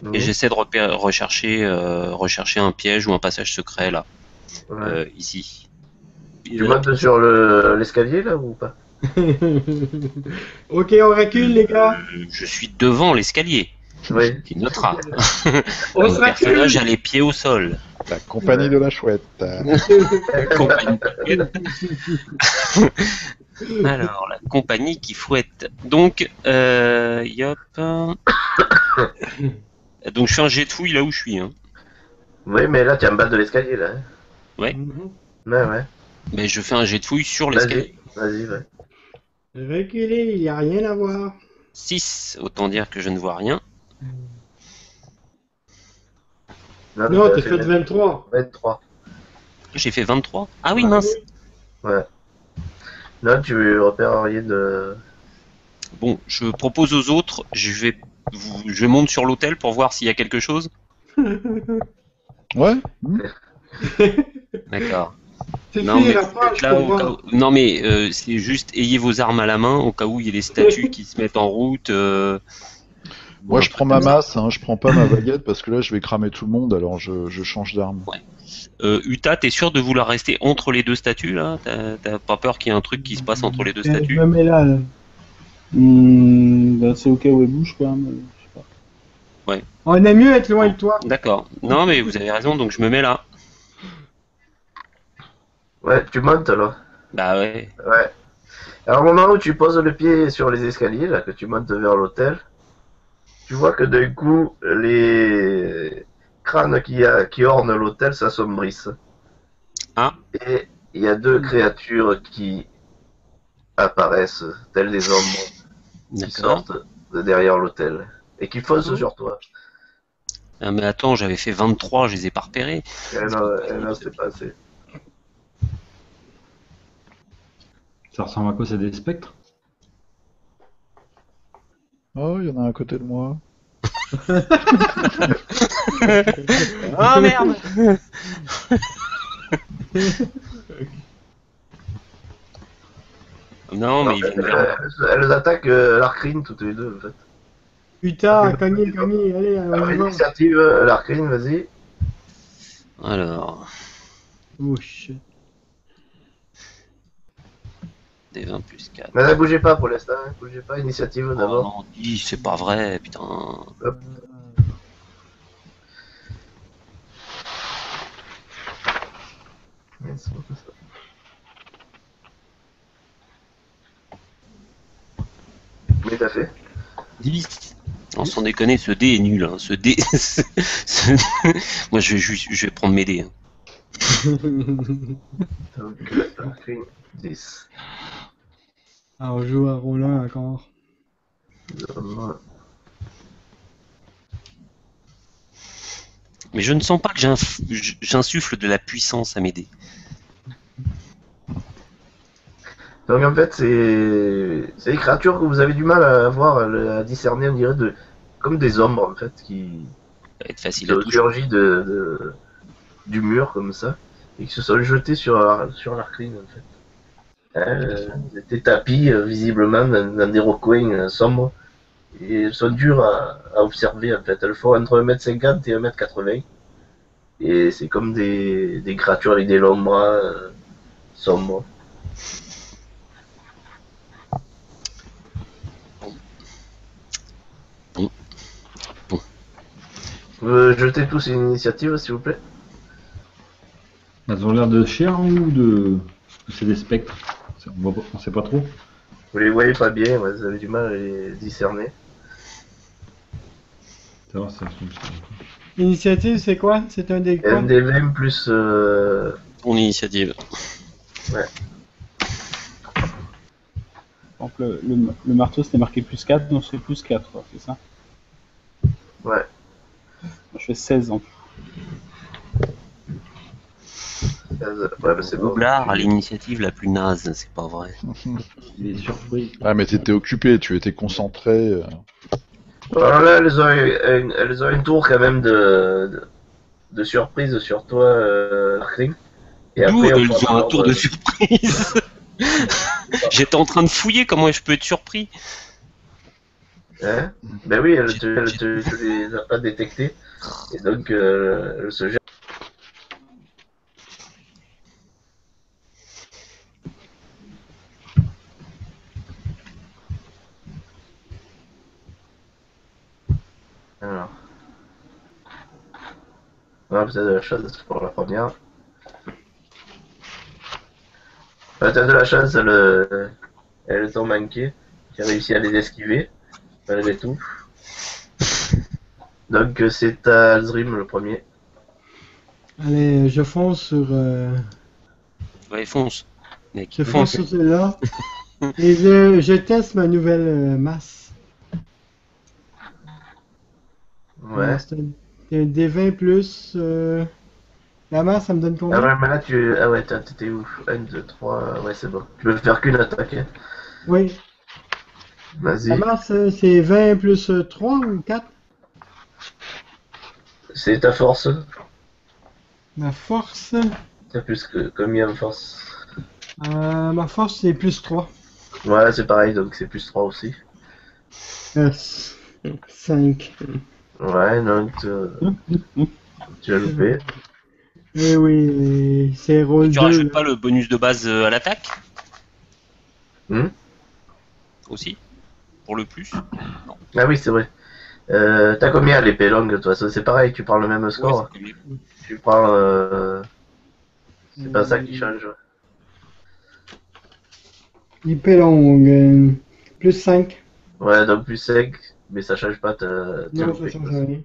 et Mhm. j'essaie de rechercher un piège ou un passage secret là, Ouais. ici. Tu montes sur l'escalier, là, ou pas? Ok, on recule, les gars. Je suis devant l'escalier. Oui. Tu noteras. On Mon se personnage recule. a les pieds au sol. La compagnie de la chouette. Compagnie qui fouette. Alors, la compagnie qui fouette. Donc, yop. Donc, je fais un jet de fouille là où je suis. Hein. Oui, mais là, tu es en bas de l'escalier, là. Hein. Ouais. Ouais. Mais je fais un jet de fouille sur l'escalier. Vas-y, ouais. Reculer, il n'y a rien à voir. 6, autant dire que je ne vois rien. Non, t'as fait 23. 23. J'ai fait 23. Ah oui, Ouais. mince. Ouais. Là, tu repères rien de... Bon, je propose aux autres, je monte sur l'hôtel pour voir s'il y a quelque chose. Ouais. D'accord. C'est Non, mais la page là, pour au cas voir. où- non, mais c'est juste ayez vos armes à la main au cas où il y a des statues qui se mettent en route. Moi, je prends ma masse, hein, je prends pas ma baguette parce que là, je vais cramer tout le monde, alors je change d'arme. Uta, t'es sûr de vouloir rester entre les deux statues là? T'as pas peur qu'il y ait un truc qui se passe entre les deux Je statues? me mets là. Bah, c'est au cas où elle bouge, quoi. Mais, je sais pas. On aime mieux être loin de toi. D'accord. Non, mais vous avez raison, donc je me mets là. Ouais, tu montes, là. Bah ouais. Ouais. Alors, au moment où tu poses le pied sur les escaliers, là, que tu montes vers l'hôtel, tu vois que d'un coup, les crânes qui ornent l'hôtel s'assombrissent. Ah. Et il y a deux créatures qui apparaissent, telles des ombres, qui D'accord. sortent de derrière l'hôtel et qui foncent sur toi. Ah, mais attends, j'avais fait 23, je les ai pas repérés. Elle n'a c'est passé. Ça ressemble à quoi? C'est des spectres? Oh, il y en a un à côté de moi. Ah merde! Non, mais ils viennent vers moi. Elles attaquent l'Arcrine toutes les deux, en fait. Putain, cogné, allez, on Alors, y va. initiative, l'Arcrine, vas-y. Alors, Oh shit. des 20 plus 4. Mais ne bougez pas pour l'instant, hein. Bougez pas, initiative Oh d'abord. non, dis, c'est pas vrai, putain. Hop. Yes, on fait ça. Mais t'as fait. 10. Non, sans déconner, ce dé est nul. Hein. Ce dé. Moi, je vais prendre mes dés. Hein. Donc, l'Arcrine, 10. Ah, on joue à Roland encore. Mais je ne sens pas que j'insuffle de la puissance à mes dés. Donc en fait, c'est des créatures que vous avez du mal à voir, à discerner, on dirait, comme des ombres en fait, qui Ça va être facile à toucher. surgissent du mur comme ça, et qui se sont jetés sur l'Arcrine en fait. Elles étaient tapis visiblement dans des recoins sombres, et elles sont dures à observer en fait. Elles font entre 1m50 et 1m80, et c'est comme des créatures avec des longs bras sombres. « Jetez tous une initiative, s'il vous plaît. Elles ont l'air de chair ou de. C'est des spectres. On sait pas trop. Vous les voyez pas bien, ouais, vous avez du mal à les discerner. Savoir si elles sont- L'initiative, c'est quoi? C'est un des quoi? MD20 plus... Ton initiative. Donc le marteau c'était marqué plus 4, donc c'est plus 4, quoi, c'est ça? Ouais. Je fais 16 en tout. Ouais, bah c'est bon. Roublard a l'initiative la plus naze, c'est pas vrai. Il est surpris. Ah, mais t'étais occupé, tu étais concentré. Alors là, elles ont une tour quand même de surprise sur toi, Kring. Et D'où après, on ils prend ont un l'ordre, tour de surprise. J'étais en train de fouiller, comment je peux être surpris? Hein? Ben oui, tu les as pas détectés. Et donc, elle se jette. Alors. Voilà, vous avez de la chance pour la première. T'as de la chance, elles ont manqué. J'ai réussi à les esquiver, malgré tout. Donc c'est à Alzrim le premier. Allez, je fonce sur... Ouais, fonce, mec. Je fonce sur celle-là. Et je teste ma nouvelle masse. Ouais. C'est un D20 plus... La masse, ça me donne Ah combien? ouais, mais là tu... Ah ouais, t'étais où? 1, 2, 3... Ouais, c'est bon. Tu peux faire qu'une attaque. Hein. Oui. Vas-y. La masse, c'est 20 plus 3 ou 4? C'est ta force. Ma force... T'as plus que combien de force? ma force, c'est plus 3. Ouais, c'est pareil, donc c'est plus 3 aussi. 5. Ouais, donc tu as loupé. Eh oui, c'est rôle Tu 2. rajoutes pas le bonus de base à l'attaque aussi? Pour le plus? Ah oui, c'est vrai. T'as combien à l'épée longue, de toute façon? C'est pareil, tu prends le même score. Ouais, Tu prends... C'est pas ça qui change. Épée longue. Plus 5. Ouais, donc plus 5, mais ça change pas ta Non, loupé. ça change rien.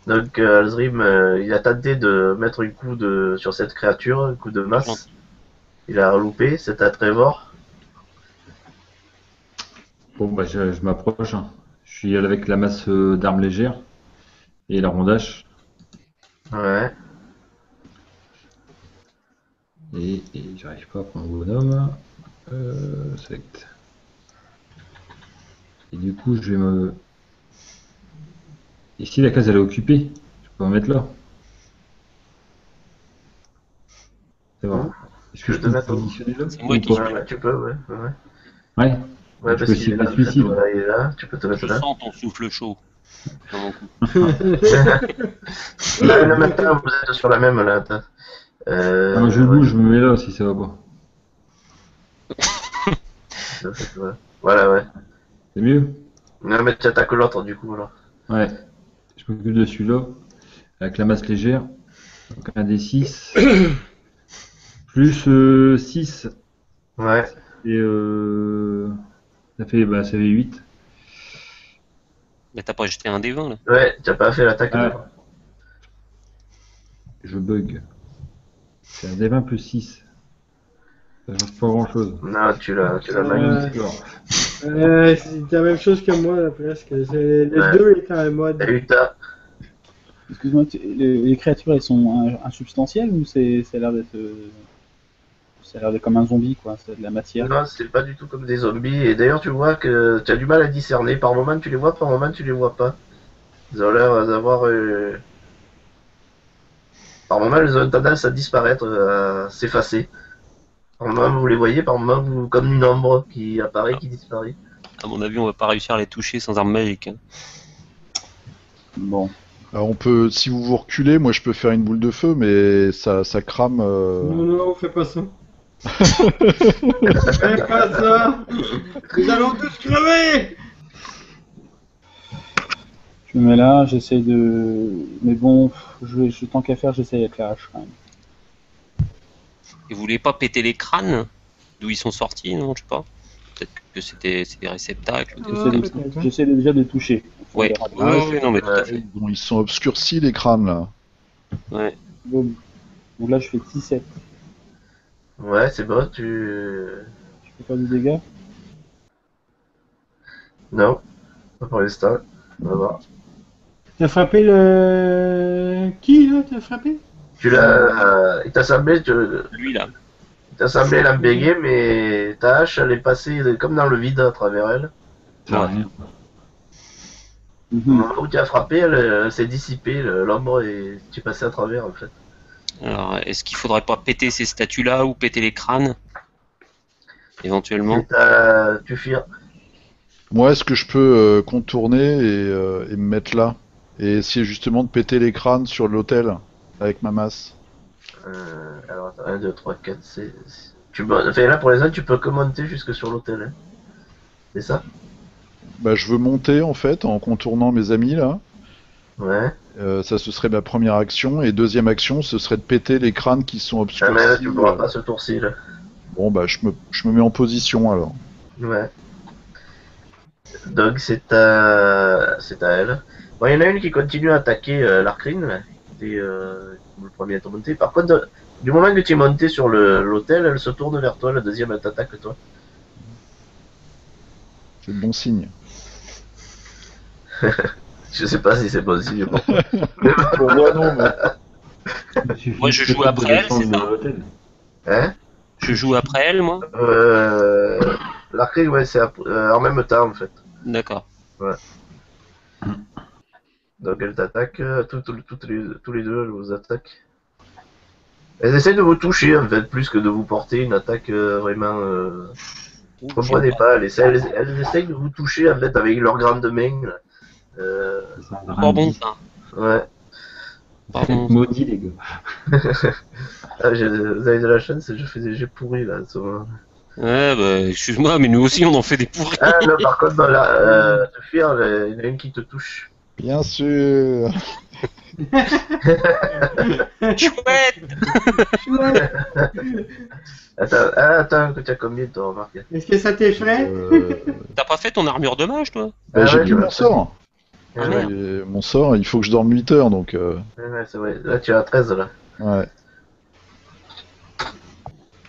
Donc Alzrim, il a tenté de mettre un coup sur cette créature, un coup de masse. Il a loupé, c'est à Trevor. Bon, bah, je m'approche. Je suis avec la masse d'armes légères et la rondache. Ouais. Et j'arrive pas à prendre le bonhomme. Select. Et du coup, je vais me. Ici, la case elle est occupée. Je peux en mettre là. C'est bon. Est-ce que Je je te peux mets au- positionner là? C'est moi Ou qui pas? Ouais, tu peux, ouais. Ouais, Ouais. ouais Je parce peux qu'il est cibler là, celui-ci. voilà, il est là, tu peux te mettre Je là. sens ton souffle chaud. Dans mon cou. Là, le matin, vous êtes sur la même, là. Attends. Ah, je bouge, je me mets là si ça va pas. Ouais. Voilà, ouais. C'est mieux? Non, mais tu attaques l'autre, du coup, alors. Ouais. Je m'occupe de celui-là. Avec la masse légère. Donc un des 6. Plus 6. Ouais. Et ça fait 8. Mais t'as pas jeté un D20 là? Ouais, tu as pas fait l'attaque. Ouais. là. Je bug. C'est un D20 plus 6. Ça change pas grand chose. Non, tu l'as magnifique. C'est la même chose que moi, là, presque. Le Ouais. 2 est en mode. T'as eu ta. Excuse-moi, les créatures elles sont insubstantielles ou ça a l'air d'être. Ça a l'air d'être comme un zombie quoi, c'est de la matière. Non, c'est pas du tout comme des zombies. Et d'ailleurs, tu vois que tu as du mal à discerner. Par moment, tu les vois, par moment, tu les vois pas. Ils ont l'air d'avoir. Par moment, ils ont tendance à disparaître, à s'effacer. Par moment, vous les voyez, par moment, comme une ombre qui apparaît, qui disparaît. À mon avis, on va pas réussir à les toucher sans arme magique. Hein. Bon. Alors on peut, si vous vous reculez, moi je peux faire une boule de feu, mais ça crame. Non, fais pas ça. Fais pas ça. Nous allons tous crever. Je me mets là, j'essaie de... Mais bon, tant qu'à faire, j'essaie avec la hache quand même. Et vous voulez pas péter les crânes d'où ils sont sortis, non? Je sais pas. Peut-être que c'est des réceptacles. Ou des Ah, trucs comme peut-être, hein. J'essaie déjà de les toucher. On Ouais, verra bien. ouais, non, mais tout à fait. Bon, ils sont obscurcis les crânes là. Ouais. Boum. Donc là, je fais 17. Ouais, c'est bon, tu... Je peux faire du dégât. Non, pas pour l'instant. On va voir. T'as frappé le... Qui, là, t'as frappé? Tu l'as... il t'a semblé... Lui là. Il t'a semblé l'embêguer, mais ta hache, elle est passée comme dans le vide à travers elle. Ça sert à rien. Au moment où tu as frappé, elle s'est dissipée, l'ombre, et tu es passé à travers, en fait. Alors, est-ce qu'il faudrait pas péter ces statues-là ou péter les crânes éventuellement? Tu fuis. Moi, est-ce que je peux contourner et me mettre là et essayer justement de péter les crânes sur l'autel avec ma masse? Alors, attends, 1, 2, 3, 4, c'est... Enfin, là, pour les autres, tu peux que monter jusque sur l'hôtel. Hein. C'est ça? Bah, je veux monter en fait en contournant mes amis là. Ouais. Ça, ce serait ma première action. Et deuxième action, ce serait de péter les crânes qui sont Ah, obscurcis. mais là, tu pourras pas ce tour-ci, là. Bon, bah, je me mets en position alors. Ouais. Donc, c'est à elle. Bon, il y en a une qui continue à attaquer l'Arcrine, là. C'était le premier à te monter. Par contre, du moment que tu es monté sur l'hôtel, elle se tourne vers toi, la deuxième, elle t'attaque toi. C'est le bon signe. Je sais pas si c'est bon signe pour toi. Pour moi, non, mais... Il suffit Moi, je joue peut-être après de elle, descendre c'est dans ça? l'hôtel. Hein? Je joue après elle, moi? L'Arcrine, ouais, c'est en même temps, en fait. D'accord. Donc elle t'attaque, tous les deux, elles vous attaquent. Elles essaient de vous toucher en fait, plus que de vous porter une attaque vraiment. Vous comprenez pas, elles essayent de vous toucher en fait avec leurs grandes mains. C'est un Pas drame. bon ça. Ouais. Pas bon. Maudit, les gars. Ah, vous avez de la chance, je fais des jets pourris là. En ce moment. Ouais, bah, excuse-moi, mais nous aussi on en fait des pourris. Ah non, par contre, dans te fuir, il y en a une qui te touche. Bien sûr. Chouette! Attends, que tu as combien toi, remarque? Est-ce que ça t'effraie? T'as pas fait ton armure de mage, toi? Bah, Ah j'ai ouais, plus je mon vois. sort. Ah, merde. Et mon sort, il faut que je dorme 8 heures, donc... Ouais, c'est vrai. Là, tu es à 13 là. Ouais.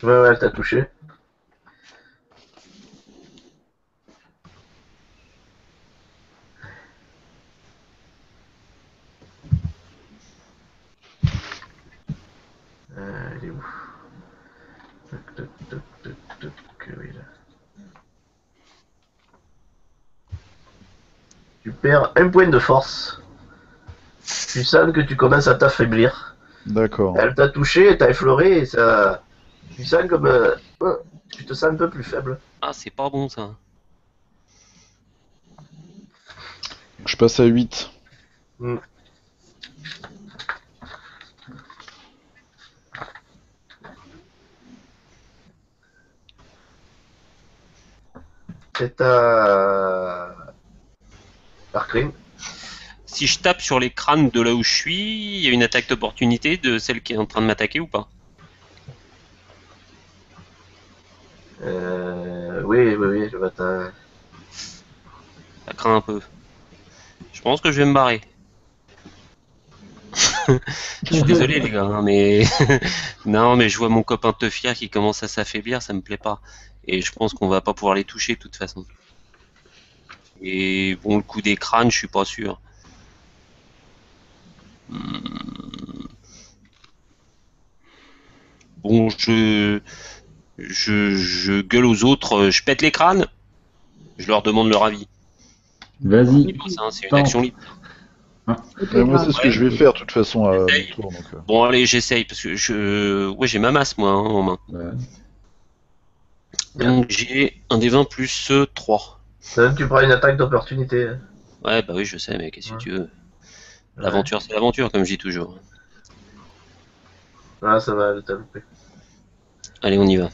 Ouais, elle t'a touché. Il est où? Toc, toc, toc, toc, toc, oui, là. Tu perds un point de force. Tu sens que tu commences à t'affaiblir. D'accord. Elle t'a touché, elle t'a effleuré et ça. Tu sens comme. Tu te sens un peu plus faible. Ah, c'est pas bon ça. Je passe à 8. C'est à. Arcrine. Si je tape sur les crânes de là où je suis, il y a une attaque d'opportunité de celle qui est en train de m'attaquer ou pas? Oui, je vais t'en. Ça craint un peu. Je pense que je vais me barrer. Je suis désolé les gars, hein, mais non, mais je vois mon copain Teufia qui commence à s'affaiblir, ça me plaît pas. Et je pense qu'on va pas pouvoir les toucher de toute façon. Et bon, le coup des crânes, je suis pas sûr. Bon, je gueule aux autres, je pète les crânes, je leur demande leur avis. Vas-y. C'est une Tente. action libre. Moi, c'est ce que je vais faire, de toute façon, à mon Essaye. tour. Donc, Bon, allez, j'essaye parce que ouais, j'ai ma masse moi hein, en main. Ouais. Donc j'ai un des 20 plus 3. Tu prends une attaque d'opportunité. Ouais, bah oui, je sais, mais qu'est-ce que tu veux? Ouais. L'aventure, c'est l'aventure, comme je dis toujours. Ah, ça va, t'as loupé. Allez, on y va.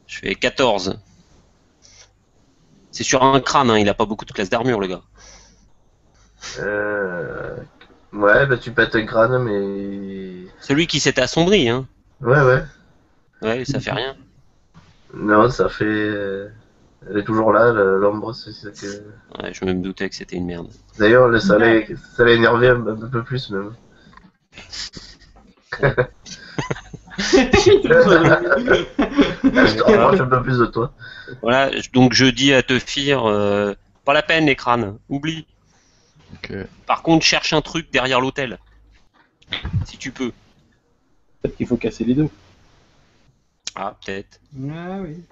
Je fais 14. C'est sur un crâne, hein, il a pas beaucoup de classe d'armure, le gars. Ouais, bah tu pètes un crâne, mais... Celui qui s'est assombri, hein. Ouais, ouais. Ouais, ça fait rien. Non, ça fait... Elle est toujours là, l'ombre, c'est ça que... Ouais, je me doutais que c'était une merde. D'ailleurs, ça l'a énervé un peu plus, même. Je te rapproche un peu plus de toi. Voilà, donc je dis à Teufir, pas la peine les crânes, oublie. Ok. Par contre, cherche un truc derrière l'hôtel. Si tu peux. Peut-être qu'il faut casser les deux. Ah, peut-être. Ah oui.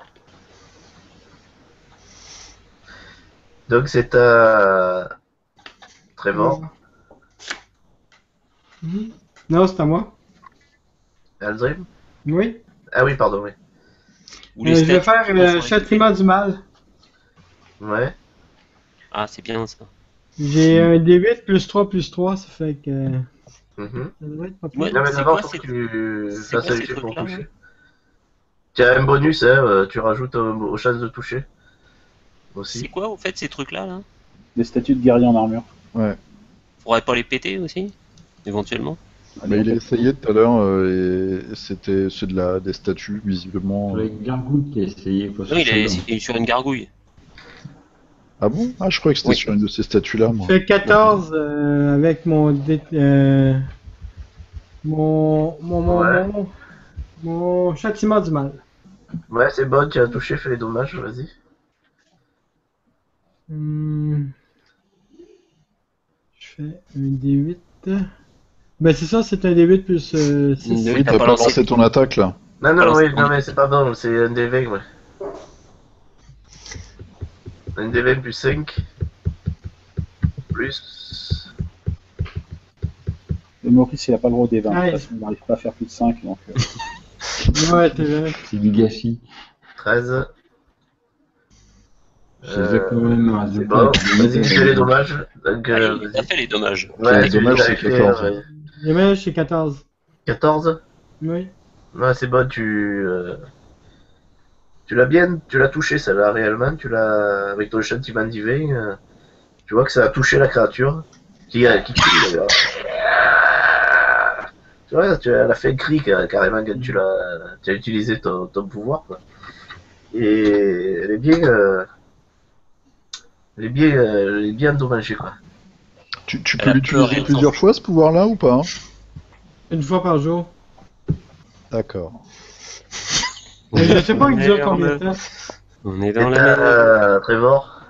Donc c'est à... Trevor, Mhm. Non, c'est à moi. Aldrim. Oui. Ah oui, pardon, oui. Ou les Je vais statues faire qui vont sur les châtiment du mal. Ouais. Ah, c'est bien ça. J'ai un D8 plus 3, ça fait que. Mhm. Ça devrait être pas Ouais. pire. Non, mais C'est d'abord, quoi, faut que c'est- tu c'est fasses quoi un ces jet pour trucs-là, toucher. Tu as un bonus, hein, tu rajoutes aux chances de toucher. C'est Aussi. quoi au fait ces trucs-là là Des statues de guerriers en armure. Ouais. Faudrait pas les péter aussi éventuellement. Bah, il a essayé tout à l'heure et c'est des statues, visiblement. Le gargouille qui a essayé. Quoi, Non, il celle-là. est sur une gargouille. Ah bon? Ah, je croyais que c'était Oui. sur une de ces statues-là, Je moi. fais 14 avec Ouais. mon châtiment du mal. Ouais, c'est bon, tu as touché, fais les dommages, vas-y. Hmm. Je fais un D8. Ben c'est ça, c'est un D8 plus 6. Oui, Oui, t'as t'as pas pas lancé. lancé ton attaque, là. Non, non, Alors, oui, c'est non, bon. mais c'est pas bon, c'est un D20, ouais. Un D20 plus 5. Plus... Et Maurice, il a pas le droit des 20. De Ouais. toute façon, il n'arrive pas à faire plus de 5. Donc, Ouais, t'es vrai. C'est du gâchis. 13. Je les ai quand même un C'est résultat. bon, vas-y, fais les dommages. Donc, Allez, il a vas-y. fait les dommages. Ouais, les tu dommages, les as c'est fait, 14. ouais. Les mains, c'est 14. 14. Oui. Ouais, c'est bon, tu tu l'as touché, celle-là, réellement. Tu l'as, avec ton châtiment divin, tu vois que ça a touché la créature. Qui crie, d'ailleurs. Tu vois, elle a fait un cri carrément quand tu as utilisé ton pouvoir, quoi. Et elle est bien, elle est bien endommagée, quoi. Tu Elle peux a l'utiliser pleuré, plusieurs sans- fois, ce pouvoir-là, ou pas? Une fois par jour. D'accord. Je sais pas il dure Merde. combien de temps. On est Et dans la merde. Trevor.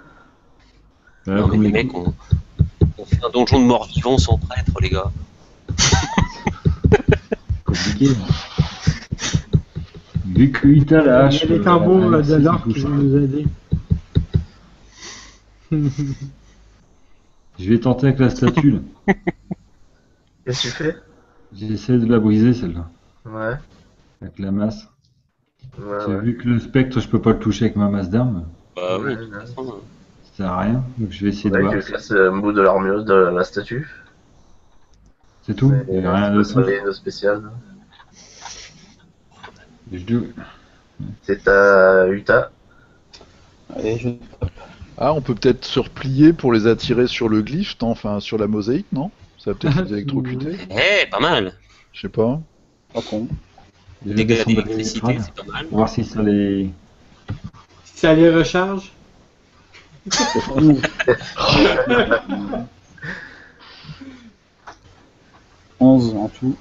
Voilà, Non, mais comme les les mecs, on fait un donjon de mort vivant sans prêtre, les gars. compliqué. Vu qu'il t'a la hache. Il y a des tambours la- de l'or qui touche. vont nous aider. Je vais tenter avec la statue. Là. Qu'est-ce que tu fais? J'essaie de la briser celle-là. Ouais, Avec la masse. ouais, J'ai ouais. vu que le spectre, je peux pas le toucher avec ma masse d'armes. Bah oui, Ouais, de toute ouais. façon. Ça sert à rien. Donc je vais essayer de Ouais, voir. tu casses un bout de l'armure de la statue. C'est tout. Mais Il n'y a rien ça de peut se plus. rien de spécial. Je dois- C'est à Utah. allez, je... Ah, on peut peut-être se replier pour les attirer sur le glyphe, non? Enfin, sur la mosaïque, non? Ça va peut-être les électrocuter? Eh, pas mal. Je sais pas. pas con. je vais Dégâts descendre d'électricité, les crânes c'est pas mal. pour voir si ça les. Si ça les recharge. 11 en tout.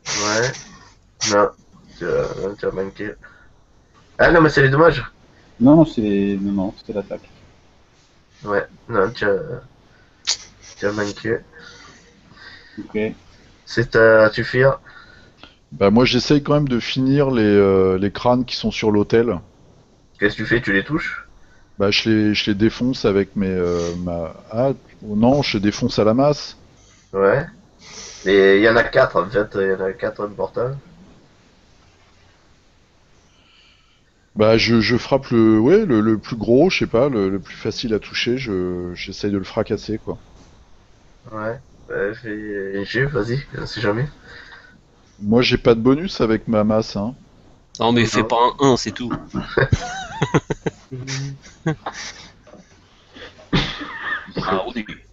Ouais. Non, tu as manqué. Ah non, mais c'est les dommages. Non, non, non, c'était l'attaque. Ouais, non, tu as manqué. Ok. C'est à Tufir. Bah, moi, j'essaye quand même de finir les crânes qui sont sur l'autel. Qu'est-ce que tu fais? Tu les touches? Bah, je les défonce avec Ah, non, je les défonce à la masse. Ouais. Et il y en a 4 en fait, il y en a 4 importants. Bah, je frappe le plus gros, je sais pas, le plus facile à toucher, j'essaye de le fracasser, quoi. Ouais. Fais un jet, vas-y, on sait jamais. Moi, j'ai pas de bonus avec ma masse, hein. Non, mais fais pas un 1, c'est tout. Ah, au début.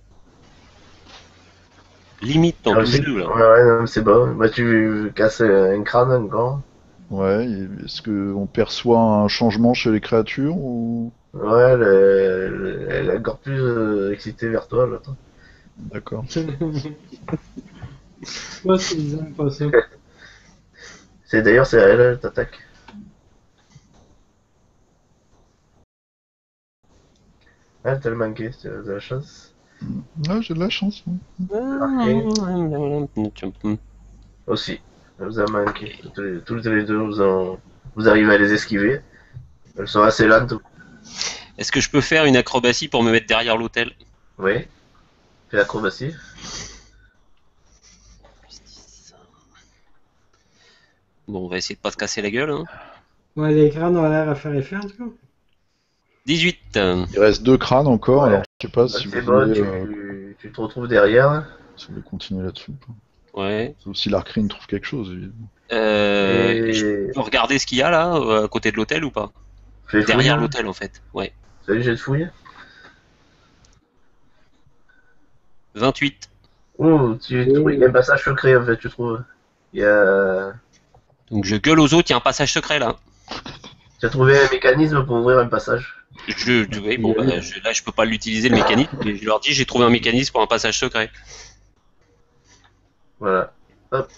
Limite, t'en Ah, touches aussi. deux, là. Ouais, non, mais c'est bon. Bah, tu casses un crâne encore. Ouais, et est-ce qu'on perçoit un changement chez les créatures ou... Ouais, elle est encore plus excitée vers toi, l'autre. D'accord. Moi, ils aiment pas ça. D'ailleurs, c'est elle t'attaque. Elle t'a manqué, c'est de la chance. Ah, j'ai de la chance. Aussi, elle vous a manqué. Toutes les deux, vous arrivez à les esquiver. Elles sont assez lentes. Est-ce que je peux faire une acrobatie pour me mettre derrière l'hôtel? Oui. Fais l'acrobatie. Bon, on va essayer de pas se casser la gueule. Hein. Ouais, les crânes ont l'air à faire effet, en tout cas. 18. Il reste 2 crânes encore, Ouais. alors je sais pas Bah, si c'est vous bon, voulez, tu te retrouves derrière. si vous voulez continuer là-dessus. Ouais. Sauf si l'Arcrine trouve quelque chose, évidemment. Je Et peux regarder ce qu'il y a là, à côté de l'hôtel ou pas? fais fouille. Derrière l'hôtel en fait. Ouais. Fais le jet de fouille. 28. Oh, il y a un passage secret en fait, tu trouves. Il y a... Donc je gueule aux autres, il y a un passage secret là. Tu as trouvé un mécanisme pour ouvrir un passage. Oui, bon, bah, là je peux pas l'utiliser le mécanisme, mais je leur dis j'ai trouvé un mécanisme pour un passage secret. Voilà. Hop.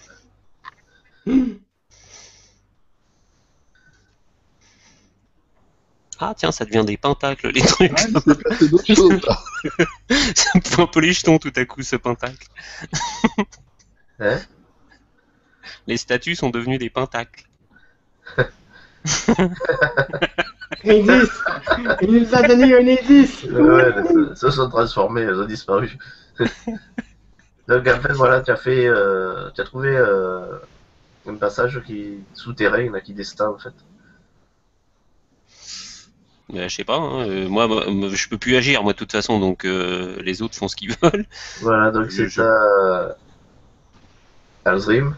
Ah tiens, ça devient des pentacles les trucs. Ah, il s'est passé d'autres choses, là. Ça me fout un peu les jetons tout à coup ce pentacle. Hein? Les statues sont devenues des pentacles. Indice! Il nous a donné un indice! Ouais, elles se sont transformées, elles ont disparu. Donc en fait, voilà, tu as trouvé un passage souterrain là, qui descend en fait. Je sais pas, hein, moi je peux plus agir moi de toute façon, donc les autres font ce qu'ils veulent. Voilà, donc c'est à Alzrim.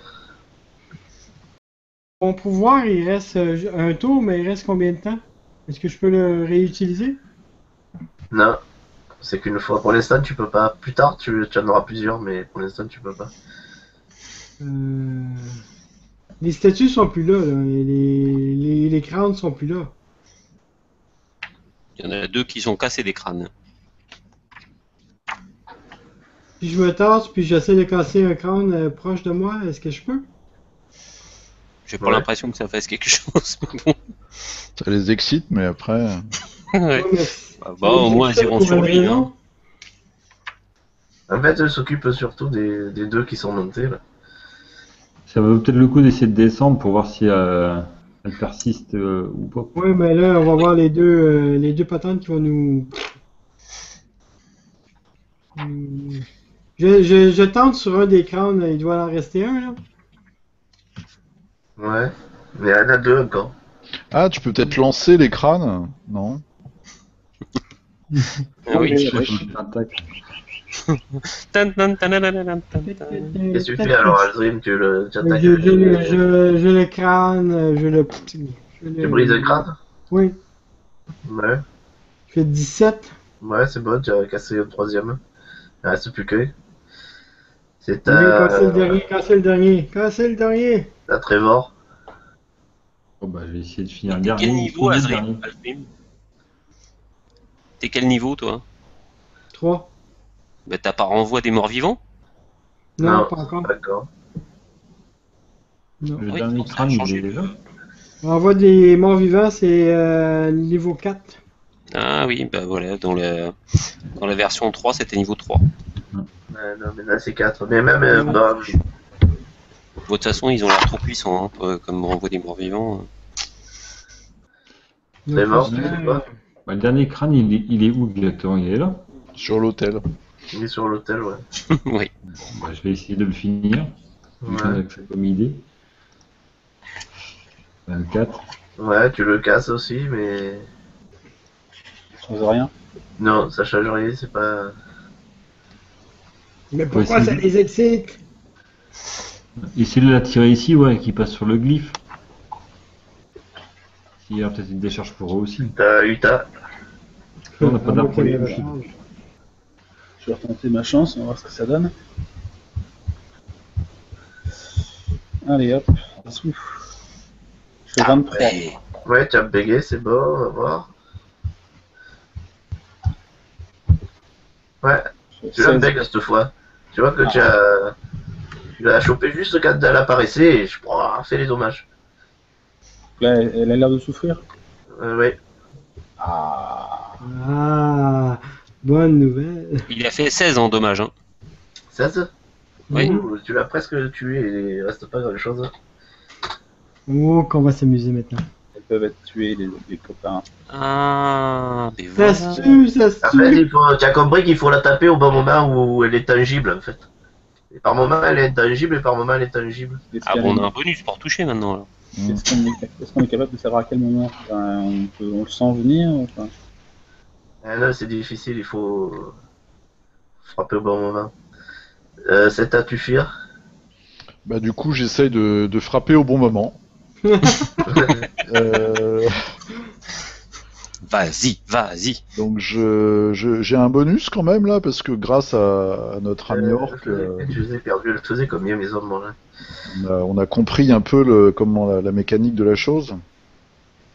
Mon pouvoir, il reste un tour, mais il reste combien de temps? Est-ce que je peux le réutiliser? Non, c'est qu'une fois. Pour l'instant, tu peux pas. Plus tard, tu en auras plusieurs, mais pour l'instant, tu peux pas. Les statues sont plus là, là. Et les crânes sont plus là. Il y en a deux qui sont cassés des crânes. Puis je me tasse, puis j'essaie de casser un crâne proche de moi. Est-ce que je peux? J'ai pas Ouais. l'impression que ça fasse quelque chose, mais bon. Ça les excite, mais après... Ouais. Ouais, mais Bah, au moins elles iront pour sur une lui. raison. Hein. En fait, elle s'occupe surtout des deux qui sont montés là. Ça vaut peut-être le coup d'essayer de descendre pour voir si elle persiste ou pas. Ouais, mais là, on va voir les deux patentes qui vont nous. Je tente sur un des crânes, il doit en rester un là. Ouais, mais il y en a deux encore. Ah, tu peux peut-être lancer les crânes? Non? Ah oui. Tan, tan, tan, tan, tan, tan, tan. Qu'est-ce que tu fais alors, Alzrim? Tu attaques. Je le crâne, Tu brises le crâne? Oui, Ouais. je fais 17. Ouais, c'est bon, tu as cassé le troisième. Il reste plus que. C'est Oui, casser le à dernier, casser le dernier, casser le dernier. Trevor. Oh, bah, je vais essayer de finir le T'es dernier. quel niveau, le Azrim? dernier. T'es quel niveau, toi? 3. Bah, t'as pas renvoi des morts vivants? Non, Non. pas encore. D'accord. Non. Le Oui, dernier non, ça a crâne, il changé. est déjà. Envoi des morts vivants, c'est niveau 4. Ah oui, bah voilà, dans la version 3, c'était niveau 3. Ouais, non, mais là c'est 4. Mais même, bah, De toute façon, ils ont l'air trop puissants, hein, comme renvoi des morts vivants. Trevor, Donc, tu fais quoi? Bah, le dernier crâne, il est où exactement? Il est là. Sur l'hôtel. Il est sur l'hôtel, ouais. Oui. Bah, je vais essayer de le finir. Ouais. Avec ça comme idée. 24. Ouais, tu le casses aussi, mais. Ça change rien. Non, ça change rien, c'est pas. Mais pourquoi Ouais, ça c'est- les excite? Essayez de la tirer ici, ouais, qui passe sur le glyphe. S'il y a peut-être une décharge pour eux aussi. T'as Utah. On n'a pas d'arbre pour les Ok, boucher. recharge. Je vais retenter ma chance, on va voir ce que ça donne. Allez hop, ça souffle. Je fais 23. Ouais. Ouais, tu as bégayé, c'est bon, on va voir. Ouais, Je tu fais l'as 16. bég cette fois. Tu vois que tu l'as chopé juste quand elle apparaissait et je fais les dommages. Là, elle a l'air de souffrir. Ouais. Ah. Ah, bonne nouvelle. Il a fait 16 en dommage. Hein. 16. Oui. Ouh, tu l'as presque tué et il reste pas grand chose. Oh, qu'on va s'amuser maintenant. Elles peuvent être tuées, les copains. Ah, mais Ça voilà. se tue, ça se Après, tue. tu as compris qu'il faut la taper au bon moment où elle est tangible en fait. Et par moment elle est intangible et par moment elle est tangible. Est-ce Ah qu'il y a bon, on une- a un bonus pour toucher maintenant. Là. est-ce qu'on est capable de savoir à quel moment enfin, on le sent venir enfin, Ah non, c'est difficile, il faut frapper au bon moment. C'est à tu fuir. Bah du coup, j'essaye de frapper au bon moment. Euh, Vas-y, vas-y. donc j'ai un bonus quand même là, parce que grâce à notre ami Orc, Je les ai perdus, elle faisait combien mes hommes là? on a compris un peu comment la mécanique de la chose.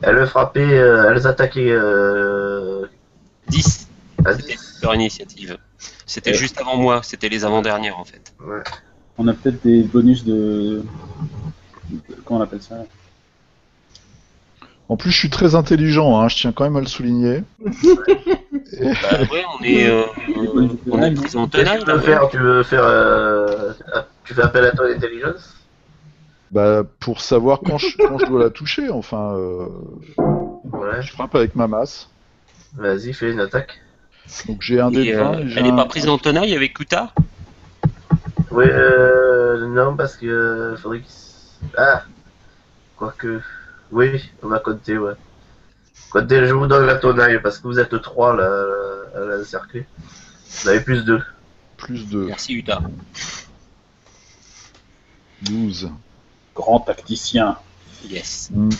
Elles frappaient, elles attaquaient 10. à C'était 10. leur initiative. C'était Ouais. juste avant moi, c'était les avant-dernières en fait. Ouais. on a peut-être des bonus de comment on appelle ça En plus, je suis très intelligent, hein, je tiens quand même à le souligner. Bah ouais, on est pris en Qu'est-ce tenaille que tu là. veux faire? Tu veux faire. Tu fais appel à ton intelligence? Bah, pour savoir quand je dois la toucher, enfin, Ouais. je frappe avec ma masse. Vas-y, fais une attaque. Donc j'ai un dé Et, de 20 et j'ai elle est un- pas prise en tenaille avec Kuta? Oui, non, parce que. Faudrait qu'il. Ah! Quoique. Oui, on va compter, ouais. Comptez, je vous donne la tonaille parce que vous êtes 3 là, à l'encercler. Vous avez plus 2. plus de Merci Uta. 12. grand tacticien Yes. Hmm.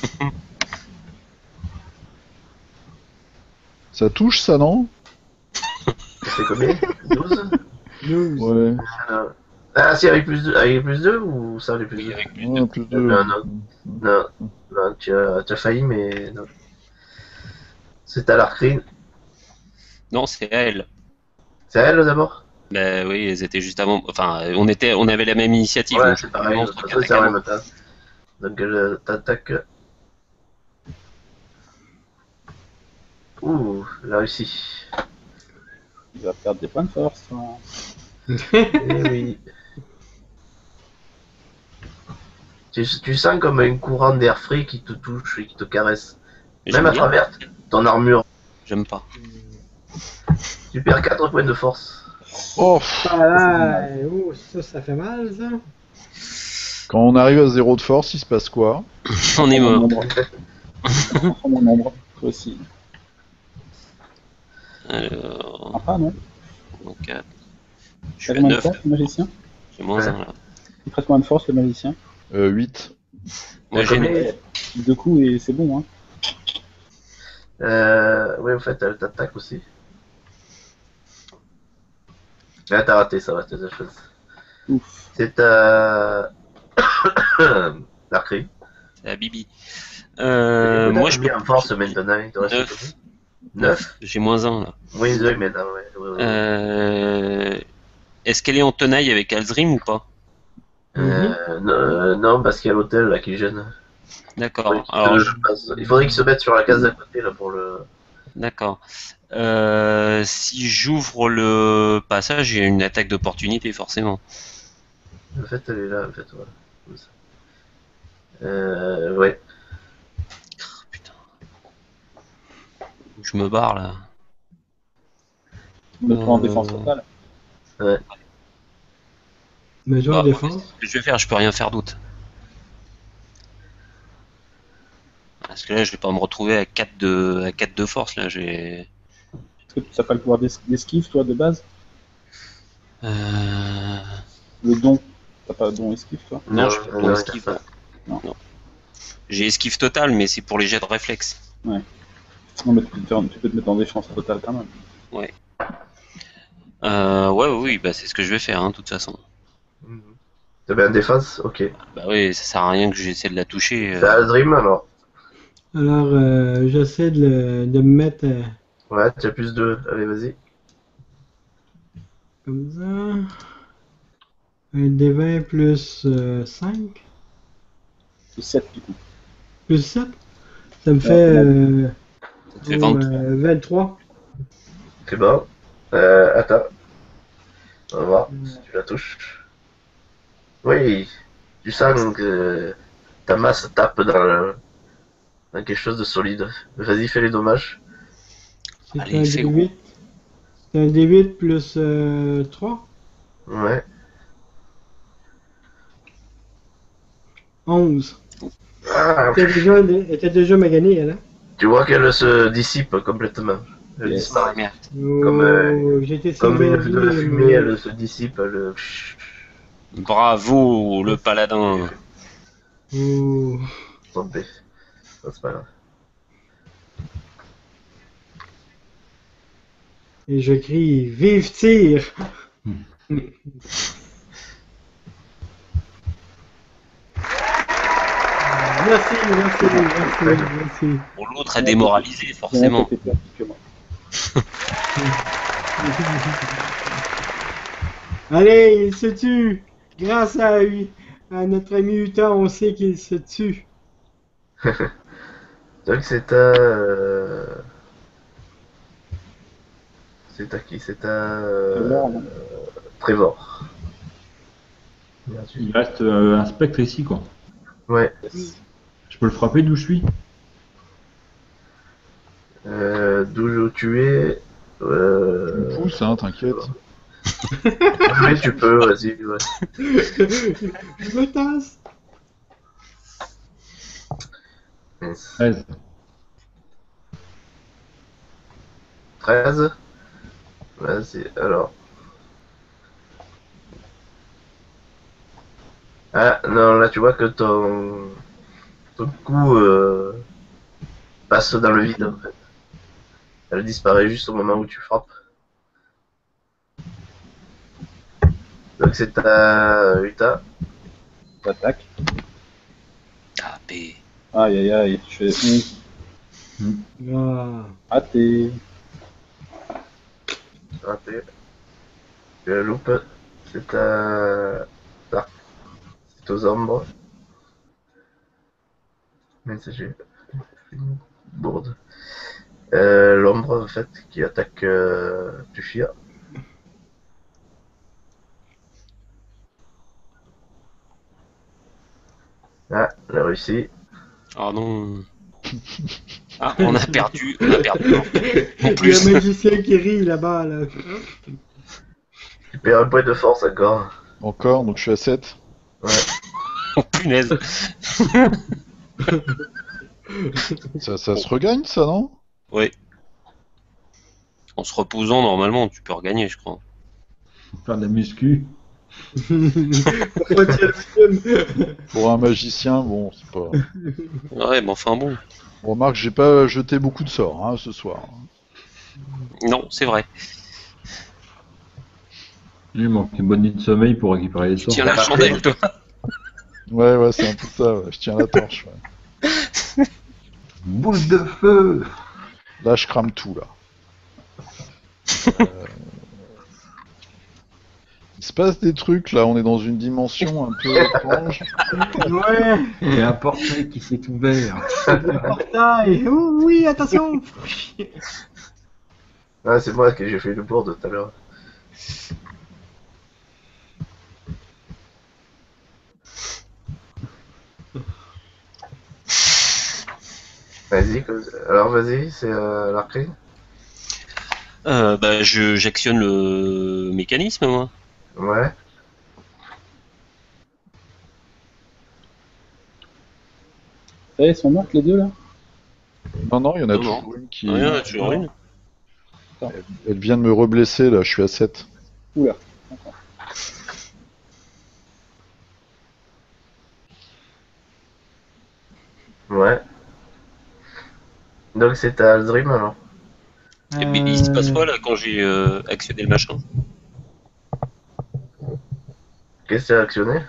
Ça touche ça, non? C'est combien? 12? 12. Ouais, Ah, si, avec plus 2 ou ça avec plus Oui, 2? avec plus ouais, de... plus de... Non, non. Non, tu as failli, mais non. C'est à l'arcrine. Non, c'est à elle. C'est à elle d'abord? Bah oui, elles étaient juste avant. Enfin, on avait la même initiative. Ouais, donc c'est je pareil. De pense toute que façon, c'est en même temps. Donc, je t'attaque. Ouh, la réussi. il va perdre des points de force hein. Eh oui. Tu sens comme un courant d'air frais qui te touche et qui te caresse. J'aime Même à bien. travers ton armure. J'aime pas. Tu perds 4 points de force. Oh, Ah là, oh, ça fait mal, ça. quand on arrive à 0 de force, il se passe quoi? On est mort. Prends mon ombre toi aussi Alors, ah non donc, je t'as suis à combien de 9. force le magicien J'ai moins 1 là. il prête combien de force le magicien 8. Moi j'ai Combien? 9. deux coups et c'est bon hein Oui, en fait, elle t'attaque aussi. Là, t'as raté, ça va, t'as de chance. ouf C'est à. L'arcrie. C'est à Bibi. Moi je bien en force maintenant. Il te reste 9. 9. J'ai moins 1 là. Oui, 2 maintenant, ouais. Est-ce qu'elle est en tenaille avec Alzrim ou pas? Non, parce qu'il y a l'hôtel là qui gêne. D'accord. Alors, Alors, il faudrait qu'il se mette sur la case d'à côté là pour le. d'accord. Si j'ouvre le passage, j'ai une attaque d'opportunité forcément. En fait, elle est là, en fait, voilà. Comme ça. Ouais. Putain. Je me barre là. mets-toi en défense totale Mais genre Bah, défense. Ce que je vais faire, je peux rien faire d'autre. Parce que là, je vais pas me retrouver à 4 de force là. J'ai. est-ce que tu n'as pas le pouvoir d'esquive toi de base Euh... le don t'as pas de don esquive toi Non, je peux pas non, esquive. pas. Non. J'ai esquive totale, mais c'est pour les jets de réflexe. non mais tu peux te mettre en défense totale quand même Oui, bah c'est ce que je vais faire, hein, de toute façon. Mhm. T'as bien défense? Ok. Bah oui, ça sert à rien que j'essaie de la toucher. C'est Aldrim alors. Alors, j'essaie de me mettre Ouais, tu as plus de. Allez, vas-y. comme ça. Un D20 plus 5. C'est 7 du coup. Plus 7. Ça me fait Ça te fait 23. 23. C'est bon. Attends. On va voir si tu la touches. Oui. Tu sens que ta masse tape dans quelque chose de solide. Vas-y, fais les dommages. C'est Allez, un fais D8. C'est un D8 plus 3. Ouais. 11. Ah, Elle était déjà magané, elle, hein? tu vois qu'elle se dissipe complètement. Elle Yes. disparaît. Ah, merde. Oh, j'ai été Comme sauvé de la fumée, elle se dissipe. Bravo, le paladin. Oh. Tombé. Ça, c'est pas grave. Et je crie Vive Tyr! Merci. Bon, l'autre est démoralisé, forcément. Il y en a qui étaient peur que moi. Allez, il se tue! Grâce à notre ami Utan, on sait qu'il se tue. Donc c'est à. C'est à qui? C'est à. Trevor, non Trevor. Bien sûr. Il reste un spectre ici, quoi. Ouais. Je peux le frapper d'où je suis? D'où tu es. Tu me pousses, hein, t'inquiète. Oui, tu peux, vas-y. Ouais. Je me tasse. Yes. 13. 13. Vas-y, alors. Ah, non, là tu vois que ton coup passe dans le vide en fait. Elle disparaît juste au moment où tu frappes. Donc c'est à Uta. J'attaque. Tapé. Aïe aïe aïe, je fais 11. Ah. Raté. Raté. Tu la loupes. C'est à Dark. C'est aux ombres. Mais c'est j'ai une bourde. L'ombre en fait qui attaque Tufia. Ah, elle a réussi. Ah non. Ah, on a perdu. En Il y a plus. un magicien qui rit là-bas. Là. Tu perds un point de force encore. Encore, donc je suis à 7. Ouais. Oh, punaise. Ça se regagne, ça, non? Oui. En se reposant, normalement, tu peux regagner, je crois. Faire de la muscu. Pourquoi tu as le film? Pour un magicien, bon, c'est pas... Ouais, mais enfin bon. Remarque, j'ai pas jeté beaucoup de sorts, hein, ce soir. Non, c'est vrai. Il manque une bonne nuit de sommeil pour récupérer les Tu sorts. tiens la chandelle, toi. Ouais, c'est un peu ça, ouais. Je tiens la torche, ouais. Boule de feu! Là, je crame tout, là. Il se passe des trucs, là, on est dans une dimension un peu étrange. Ouais, Il y a un portail qui s'est ouvert. portail. Oh, oui, attention. Ah, c'est moi que j'ai fait une bourde tout à l'heure. Vas-y, alors vas-y, c'est l'arcade. Bah, j'actionne le mécanisme, moi. Ouais. Ça y est, ils sont mortes les deux là? Non, il y en a Non, toujours une qui... Ouais, il y en a toujours une. Elle vient de me reblesser, là, je suis à 7. Oula. Ouais. Donc c'est à Aldrim alors. Et mais il se passe quoi, là, quand j'ai actionné le machin? Qu'est-ce que tu as actionné?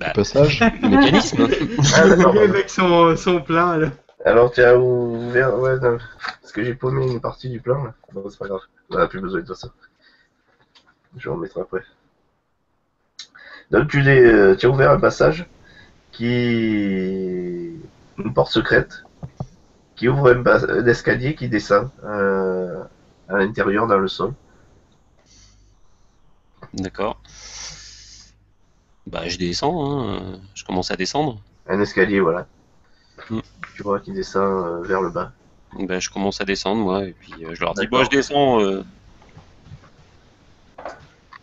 Bah, Passage. le mécanisme. Ah, Il d'accord. est avec son plan, là. Alors, tu as ouvert. Ouais, non. Parce que j'ai paumé une partie du plan, là. Bon, c'est pas grave. On a plus besoin de ça. Je vais en mettre après. Donc, tu as ouvert un passage qui. Une porte secrète qui ouvre un escalier qui descend à l'intérieur dans le sol. D'accord. Bah, je descends, hein. Je commence à descendre. Un escalier, voilà. Mm. Tu vois, qui descend vers le bas. Bah, je commence à descendre, moi, et puis je leur dis, D'accord. bon, je descends.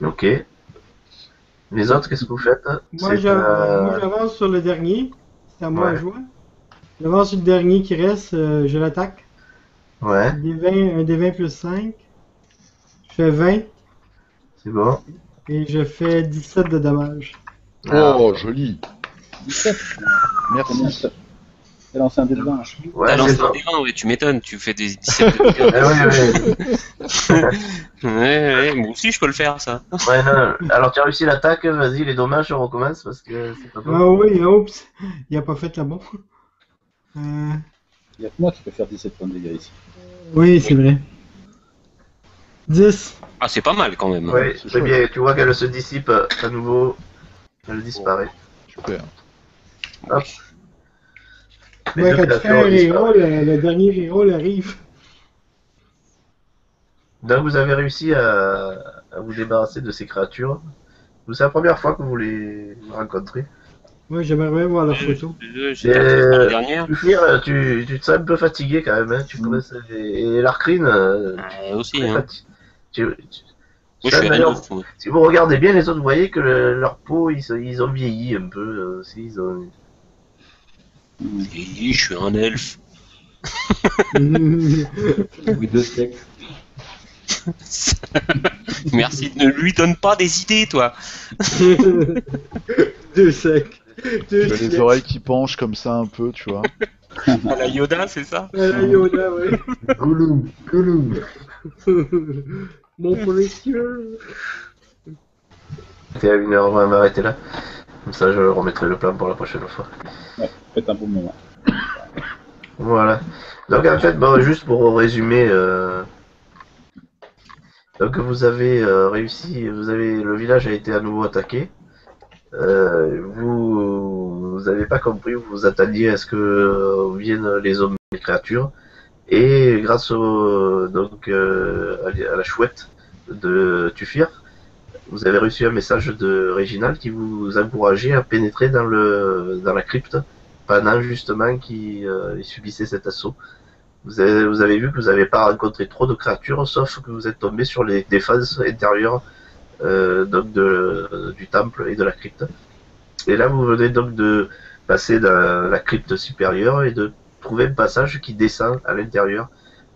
Ok. Les autres, qu'est-ce que vous faites? Moi, j'avance sur le dernier. C'est à moi à Ouais. jouer. J'avance sur le dernier qui reste. Je l'attaque. Ouais, Un des 20 plus 5. Je fais 20 c'est bon. et je fais 17 de dommages. Oh, joli. 17. Merci. T'as lancé un dé de 20. Ouais, T'as c'est lancé ça. un des 20, ouais, tu m'étonnes, tu fais des 17 de dégâts. Ah, oui. Ouais, moi aussi je peux le faire, ça. Ouais, non. Alors, tu as réussi l'attaque, vas-y, les dommages, on recommence parce que c'est pas bon. Ah oui, oups. Il a pas fait là-bas. Il y a que moi qui peux faire 17 points de dégâts ici. Oui, c'est vrai. 10. Ah, c'est pas mal quand même. Ouais, c'est très chouette. bien. Tu vois qu'elle se dissipe à nouveau. Elle disparaît. Super. Hop. Les Ouais, deux quand tu fais créatures un disparaissent. reroll, le dernier reroll arrive. Donc, vous avez réussi à vous débarrasser de ces créatures. C'est la première fois que vous les rencontrez. Ouais, j'aimerais bien voir la photo. J'étais en train de faire la dernière. Tu te sens un peu fatigué quand même. Hein. Tu commences et Larkrine, Aussi, très hein. fatigué. Moi, je suis D'ailleurs, elfe, moi. si vous regardez bien les autres, vous voyez que leur peau, ils ont vieilli un peu. Aussi, ils ont... Et je suis un elfe. Oui, deux sexes. Merci, ne lui donne pas des idées, toi. 2 secs. Tu as les oreilles qui penchent comme ça un peu, tu vois. À la Yoda, c'est ça? La Yoda, ouais. Gollum, Gollum. Mon précieux. T'es à 1h, on va m'arrêter là. Comme ça, je remettrai le plan pour la prochaine fois. Ouais, faites un bon moment. Voilà. Donc en fait, bon, juste pour résumer, donc vous avez réussi, le village a été à nouveau attaqué. Vous n'avez pas compris, vous vous attendiez à ce que viennent les hommes et les créatures. Et grâce à la chouette de Tufir, vous avez reçu un message de Réginald qui vous encourageait à pénétrer dans la crypte pendant justement qu'il subissait cet assaut. Vous avez vu que vous n'avez pas rencontré trop de créatures, sauf que vous êtes tombé sur les défenses intérieures donc du temple et de la crypte. Et là, vous venez donc de passer dans la crypte supérieure et de trouver un passage qui descend à l'intérieur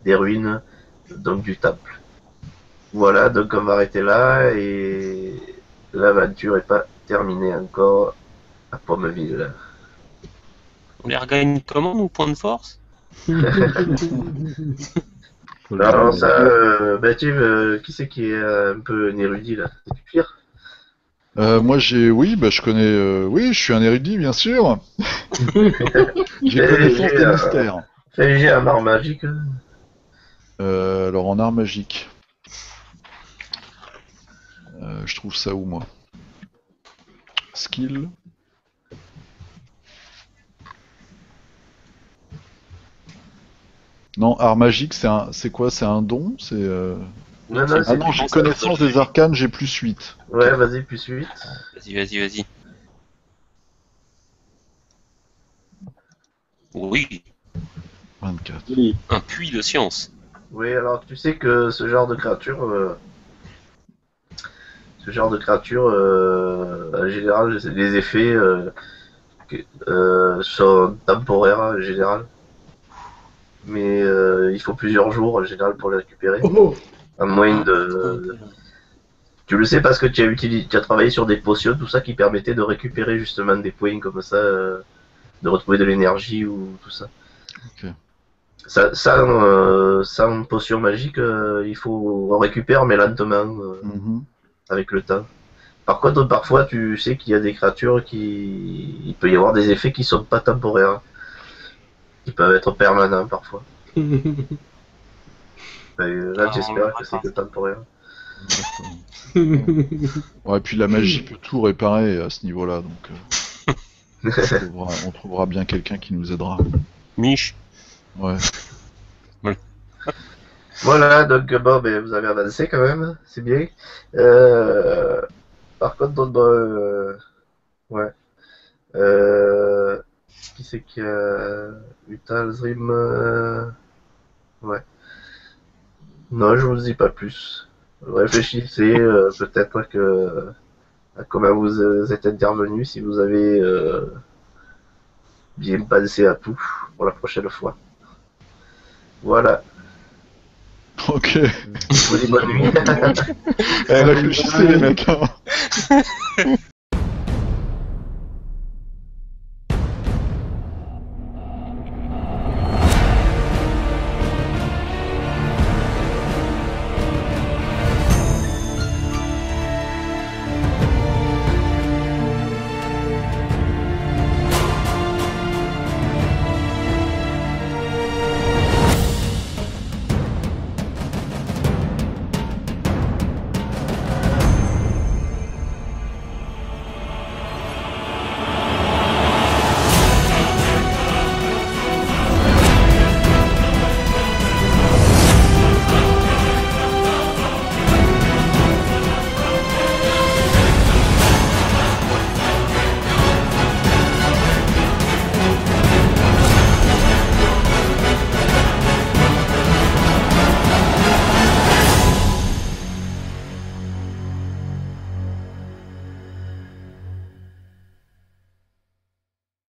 des ruines donc du temple. Voilà, donc on va arrêter là et l'aventure n'est pas terminée encore à Pommeville. On les regagne comment, nos points de force? Alors ça, qui c'est qui est un peu un érudit là? C'est Tufir? Moi oui, je connais, oui, je suis un érudit bien sûr. J'ai connaissance des mystères. Fais j'ai un art magique. Alors en art magique, je trouve ça où moi? Skill. Non, art magique, c'est quoi? C'est un don? C'est Non, c'est- non, Ah non, j'ai connaissance des arcanes, j'ai plus 8. Ouais, vas-y, plus 8. Vas-y. Oui, 24. Joli. un puits de science. Oui, alors tu sais que ce genre de créature, en général, les effets sont temporaires en général. Mais il faut plusieurs jours en général pour les récupérer. Oh, À moins de. Tu le sais parce que tu as travaillé sur des potions, tout ça qui permettait de récupérer justement des points comme ça, de retrouver de l'énergie ou tout ça. Ok. Sans potion magique, il faut on récupère mais lentement, Mhm. avec le temps. Par contre, parfois, tu sais qu'il y a des créatures il peut y avoir des effets qui sont pas temporaires. Qui peuvent être permanents parfois. Là, Ah, j'espère on que c'est que temporaire. Ouais, et puis la magie peut tout réparer à ce niveau-là, donc on trouvera bien quelqu'un qui nous aidera. Mich. Ouais. Voilà, donc bon, ben, vous avez avancé quand même, c'est bien. Par contre, ouais. Qui c'est qui a Utalzrim ouais. Non, je vous dis pas plus. Réfléchissez peut-être à comment vous êtes intervenu, si vous avez bien pensé à tout pour la prochaine fois. Voilà. Ok. Je vous dis bonne nuit. Réfléchissez les mecs. Hein.